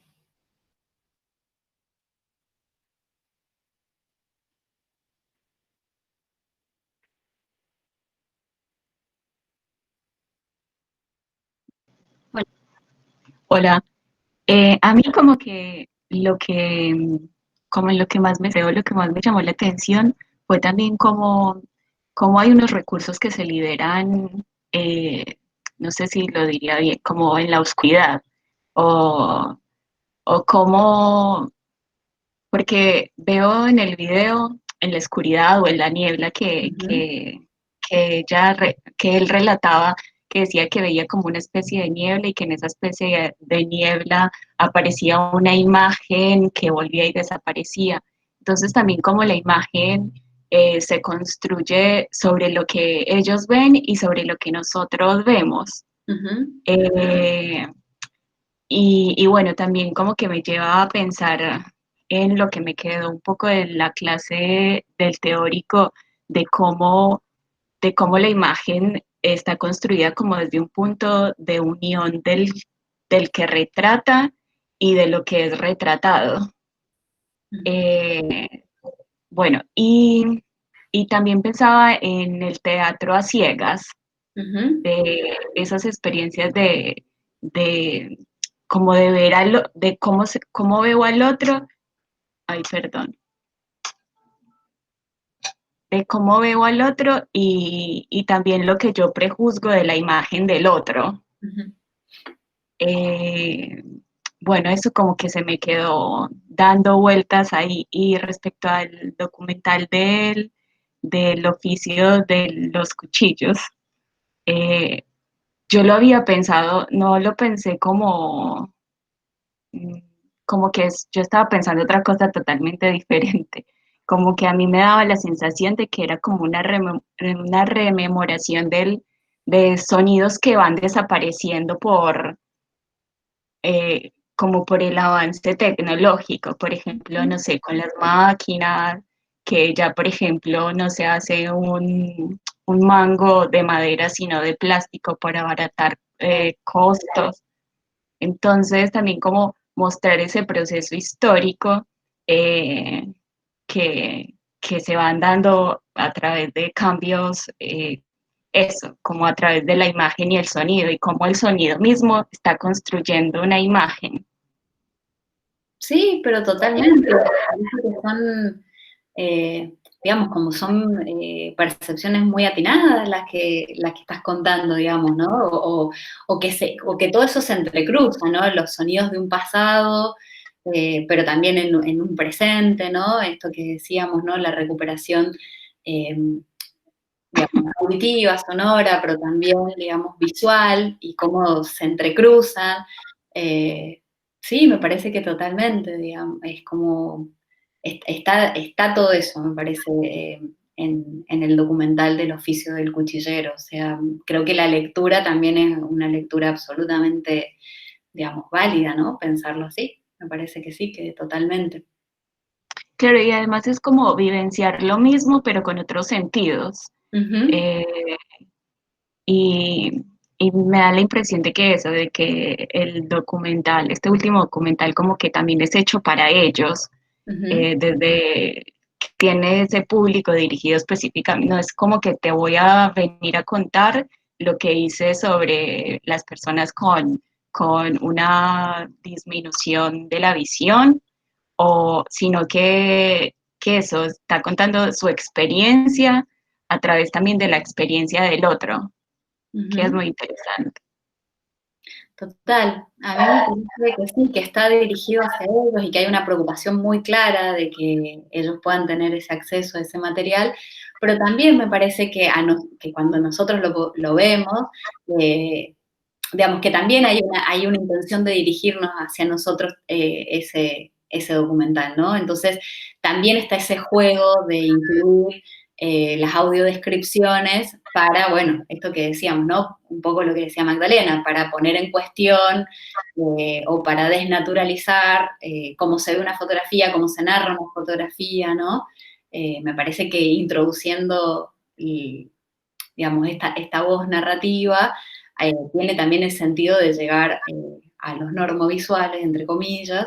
Hola, a mí como que como en lo que más me veo, lo que más me llamó la atención fue también como hay unos recursos que se liberan, no sé si lo diría bien, como en la oscuridad, o, o como, porque veo en el video, en la oscuridad o en la niebla que él relataba, que decía que veía como una especie de niebla y que en esa especie de niebla aparecía una imagen que volvía y desaparecía. Entonces también como la imagen se construye sobre lo que ellos ven y sobre lo que nosotros vemos. Y bueno, también como que me lleva a pensar en lo que me quedó un poco de la clase del teórico, de cómo la imagen está construida como desde un punto de unión del que retrata y de lo que es retratado. Bueno, y también pensaba en el teatro a ciegas, de esas experiencias de como de ver de cómo veo al otro, ay, perdón, de cómo veo al otro y también lo que yo prejuzgo de la imagen del otro. Bueno, eso como que se me quedó dando vueltas ahí. Y respecto al documental del oficio de los cuchillos, yo lo había pensado, no lo pensé como que yo estaba pensando otra cosa totalmente diferente, como que a mí me daba la sensación de que era como una rememoración de sonidos que van desapareciendo como por el avance tecnológico, por ejemplo, no sé, con las máquinas, que ella, por ejemplo, no se hace un mango de madera, sino de plástico para abaratar costos. Entonces, también como mostrar ese proceso histórico que se van dando a través de cambios, eso, como a través de la imagen y el sonido, y cómo el sonido mismo está construyendo una imagen. Sí, pero totalmente. Parece que son, digamos, como son percepciones muy atinadas las que estás contando, digamos, ¿no? O que todo eso se entrecruza, ¿no? Los sonidos de un pasado, pero también en un presente, ¿no? Esto que decíamos, ¿no? La recuperación, digamos, auditiva, sonora, pero también, digamos, visual, y cómo se entrecruzan. Sí, me parece que totalmente, digamos, es como, está todo eso, me parece, en el documental del oficio del cuchillero. O sea, creo que la lectura también es una lectura absolutamente, digamos, válida, ¿no? Pensarlo así, me parece que sí, que totalmente. Claro, y además es como vivenciar lo mismo, pero con otros sentidos. Y, y me da la impresión de que eso, de que el documental, este último documental, como que también es hecho para ellos, desde que tiene ese público dirigido específicamente, no es como que te voy a venir a contar lo que hice sobre las personas con una disminución de la visión, sino que eso está contando su experiencia a través también de la experiencia del otro, que es muy interesante. Total, a mí me parece que sí, que está dirigido hacia ellos y que hay una preocupación muy clara de que ellos puedan tener ese acceso a ese material, pero también me parece que, que cuando nosotros lo vemos, digamos que también hay una intención de dirigirnos hacia nosotros ese documental, ¿no? Entonces, también está ese juego de incluir las audiodescripciones para, bueno, esto que decíamos, ¿no? Un poco lo que decía Magdalena, para poner en cuestión o para desnaturalizar cómo se ve una fotografía, cómo se narra una fotografía, ¿no? Me parece que introduciendo, digamos, esta voz narrativa tiene también el sentido de llegar a los normovisuales, entre comillas,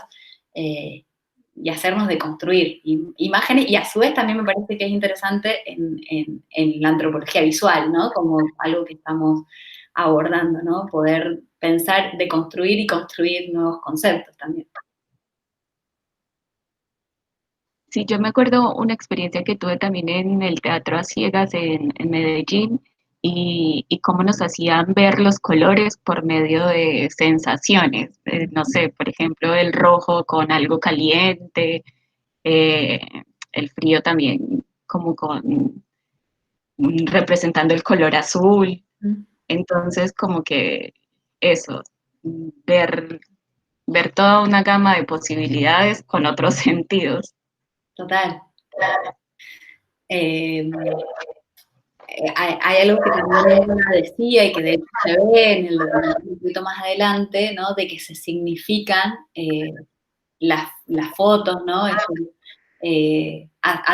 y hacernos deconstruir imágenes, y a su vez también me parece que es interesante en la antropología visual, ¿no? Como algo que estamos abordando, ¿no? Poder pensar, deconstruir y construir nuevos conceptos también. Sí, yo me acuerdo una experiencia que tuve también en el Teatro a Ciegas en Medellín, y cómo nos hacían ver los colores por medio de sensaciones. No sé, por ejemplo, el rojo con algo caliente, el frío también como representando el color azul. Entonces, como que eso, ver toda una gama de posibilidades con otros sentidos. Total. Hay algo que también ella decía y que de hecho se ve en el documental un poquito más adelante, ¿no? De que se significan las fotos, ¿no? A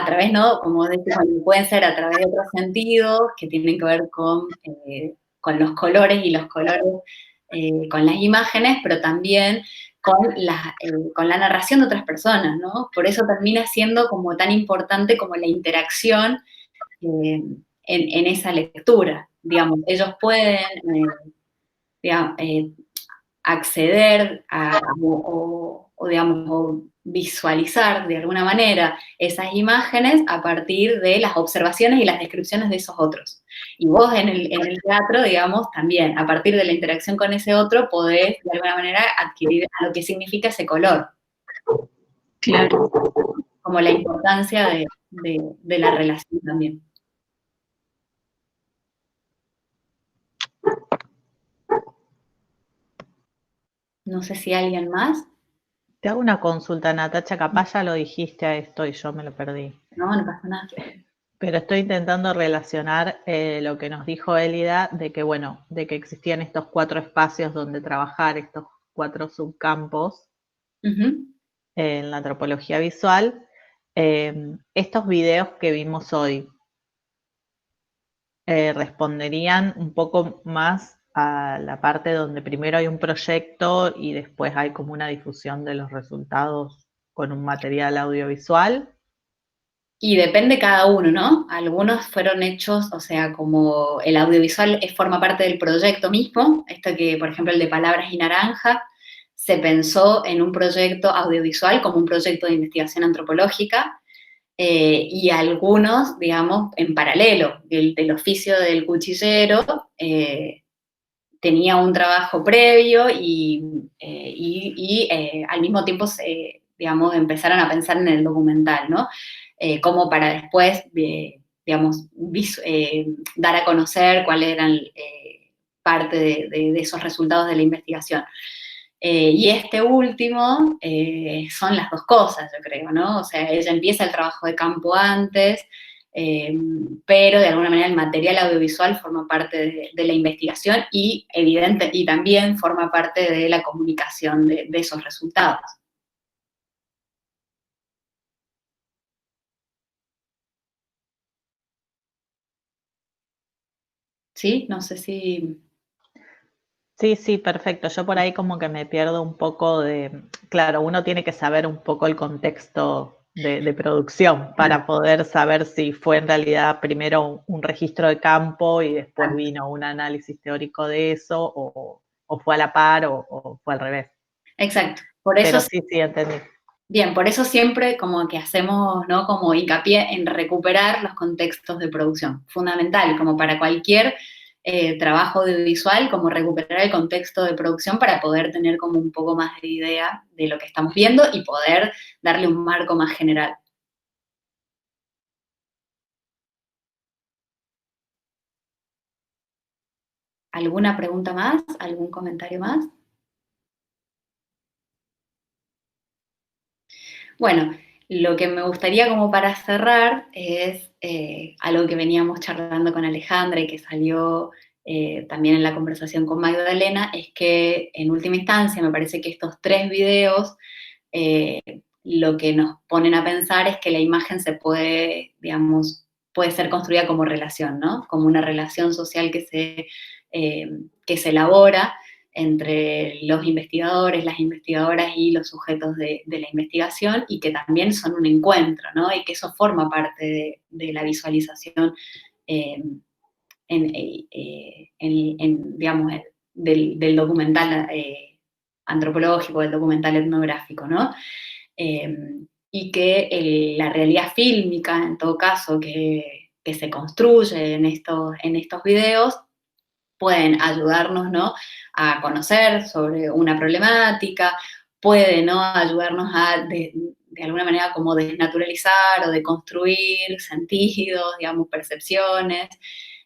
través, ¿no? Como decimos, pueden ser a través de otros sentidos que tienen que ver con los colores y los colores, con las imágenes, pero también con la narración de otras personas, ¿no? Por eso termina siendo como tan importante como la interacción en esa lectura. Digamos, ellos pueden acceder o visualizar de alguna manera esas imágenes a partir de las observaciones y las descripciones de esos otros. Y vos en el teatro, digamos, también, a partir de la interacción con ese otro, podés de alguna manera adquirir lo que significa ese color. Claro. Como la importancia de la relación también. No sé si alguien más. Te hago una consulta, Natacha, capaz ya lo dijiste a esto y yo me lo perdí. No, no pasa nada. Pero estoy intentando relacionar lo que nos dijo Elida de que, bueno, de que existían estos 4 espacios donde trabajar, estos 4 subcampos en la antropología visual, estos videos que vimos hoy responderían un poco más a la parte donde primero hay un proyecto y después hay como una difusión de los resultados con un material audiovisual. Y depende cada uno, ¿no? Algunos fueron hechos, o sea, como el audiovisual forma parte del proyecto mismo, esto que, por ejemplo, el de Palabras y Naranja, se pensó en un proyecto audiovisual como un proyecto de investigación antropológica, y algunos, digamos, en paralelo. El del oficio del cuchillero tenía un trabajo previo y al mismo tiempo, digamos, empezaron a pensar en el documental, ¿no? Como para después, digamos, dar a conocer cuáles eran parte de esos resultados de la investigación. Y este último son las dos cosas, yo creo, ¿no? O sea, ella empieza el trabajo de campo antes, pero de alguna manera el material audiovisual forma parte de la investigación y también forma parte de la comunicación de esos resultados. ¿Sí? No sé si... Sí, perfecto. Yo por ahí como que me pierdo un poco claro, uno tiene que saber un poco el contexto de producción para poder saber si fue en realidad primero un registro de campo y después vino un análisis teórico de eso, o fue a la par o fue al revés. Exacto. Por eso, pero sí, entendí. Bien, por eso siempre como que hacemos, ¿no? Como hincapié en recuperar los contextos de producción. Fundamental, como para cualquier trabajo audiovisual, como recuperar el contexto de producción para poder tener como un poco más de idea de lo que estamos viendo y poder darle un marco más general. ¿Alguna pregunta más? ¿Algún comentario más? Bueno, lo que me gustaría como para cerrar es algo que veníamos charlando con Alejandra y que salió también en la conversación con Magdalena, es que en última instancia me parece que estos 3 videos lo que nos ponen a pensar es que la imagen se puede, digamos, puede ser construida como relación, ¿no? Como una relación social que se elabora entre los investigadores, las investigadoras y los sujetos de la investigación, y que también son un encuentro, ¿no? Y que eso forma parte de la visualización digamos, del documental antropológico, del documental etnográfico, ¿no? Y que la realidad fílmica, en todo caso, que se construye en estos videos, pueden ayudarnos, ¿no? A conocer sobre una problemática, puede, ¿no? Ayudarnos a, de alguna manera, como desnaturalizar o deconstruir sentidos, digamos, percepciones,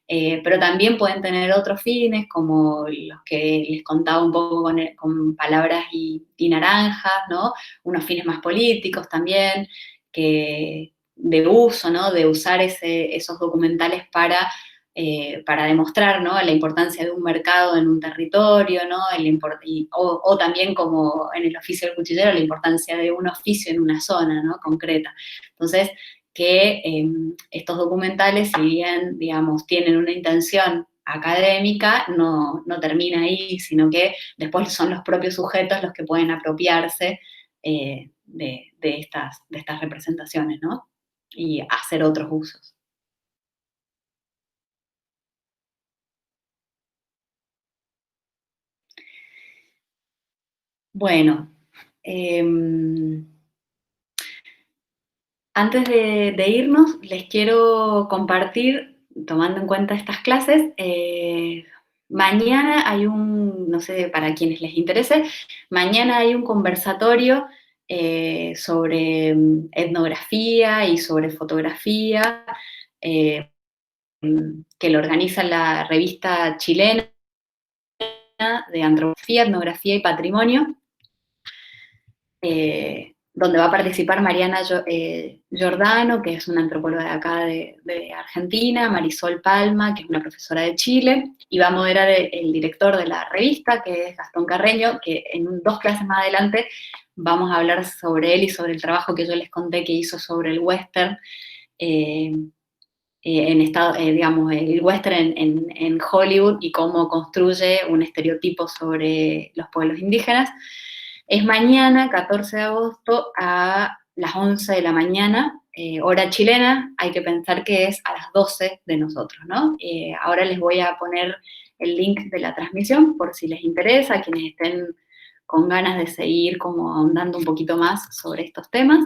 pero también pueden tener otros fines, como los que les contaba un poco con Palabras y Naranjas, ¿no? Unos fines más políticos también, de uso, ¿no? De usar esos documentales para demostrar, ¿no? La importancia de un mercado en un territorio, ¿no? O también, como en el oficio del cuchillero, la importancia de un oficio en una zona, ¿no? Concreta. Entonces, que estos documentales, si bien, digamos, tienen una intención académica, no termina ahí, sino que después son los propios sujetos los que pueden apropiarse de estas representaciones, ¿no? Y hacer otros usos. Bueno, antes de irnos, les quiero compartir, tomando en cuenta estas clases, mañana hay no sé, para quienes les interese, mañana hay un conversatorio sobre etnografía y sobre fotografía, que lo organiza la revista chilena de Antropología, Etnografía y Patrimonio, donde va a participar Mariana Giordano, que es una antropóloga de acá de Argentina, Marisol Palma, que es una profesora de Chile, y va a moderar el director de la revista, que es Gastón Carreño, que en 2 clases más adelante vamos a hablar sobre él y sobre el trabajo que yo les conté que hizo sobre el western, digamos, el western en Hollywood y cómo construye un estereotipo sobre los pueblos indígenas. Es mañana, 14 de agosto, a las 11 de la mañana, hora chilena. Hay que pensar que es a las 12 de nosotros, ¿no? Ahora les voy a poner el link de la transmisión por si les interesa, quienes estén con ganas de seguir como ahondando un poquito más sobre estos temas.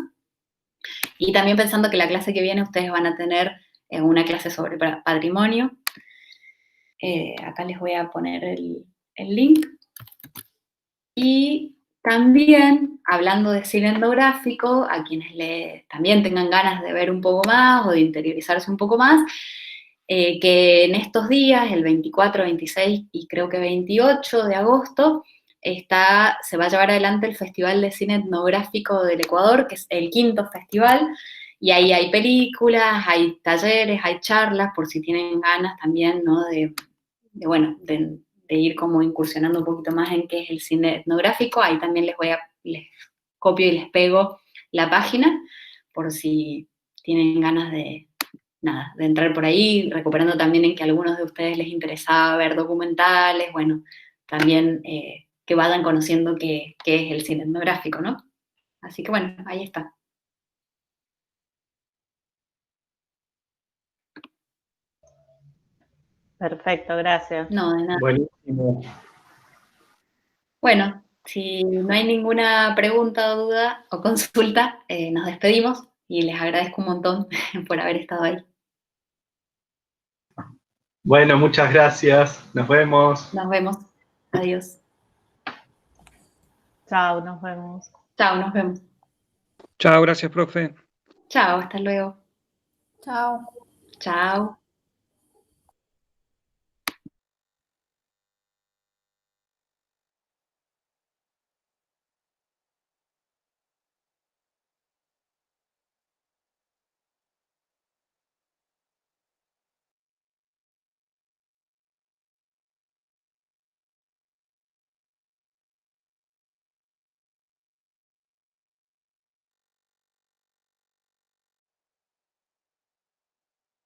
Y también pensando que la clase que viene ustedes van a tener una clase sobre patrimonio. Acá les voy a poner el link. Y también, hablando de cine etnográfico, a quienes también tengan ganas de ver un poco más o de interiorizarse un poco más, que en estos días, el 24, 26 y creo que 28 de agosto, se va a llevar adelante el Festival de Cine Etnográfico del Ecuador, que es el 5º festival, y ahí hay películas, hay talleres, hay charlas, por si tienen ganas también, ¿no? de ir como incursionando un poquito más en qué es el cine etnográfico. Ahí también les copio y les pego la página, por si tienen ganas de entrar por ahí, recuperando también en que a algunos de ustedes les interesaba ver documentales, bueno, también que vayan conociendo qué es el cine etnográfico, ¿no? Así que bueno, ahí está. Perfecto, gracias. No, de nada. Buenísimo. Bueno, si no hay ninguna pregunta o duda o consulta, nos despedimos y les agradezco un montón por haber estado ahí. Bueno, muchas gracias. Nos vemos. Nos vemos. Adiós. Chao, nos vemos. Chao, nos vemos. Chao, gracias, profe. Chao, hasta luego. Chao. Chao.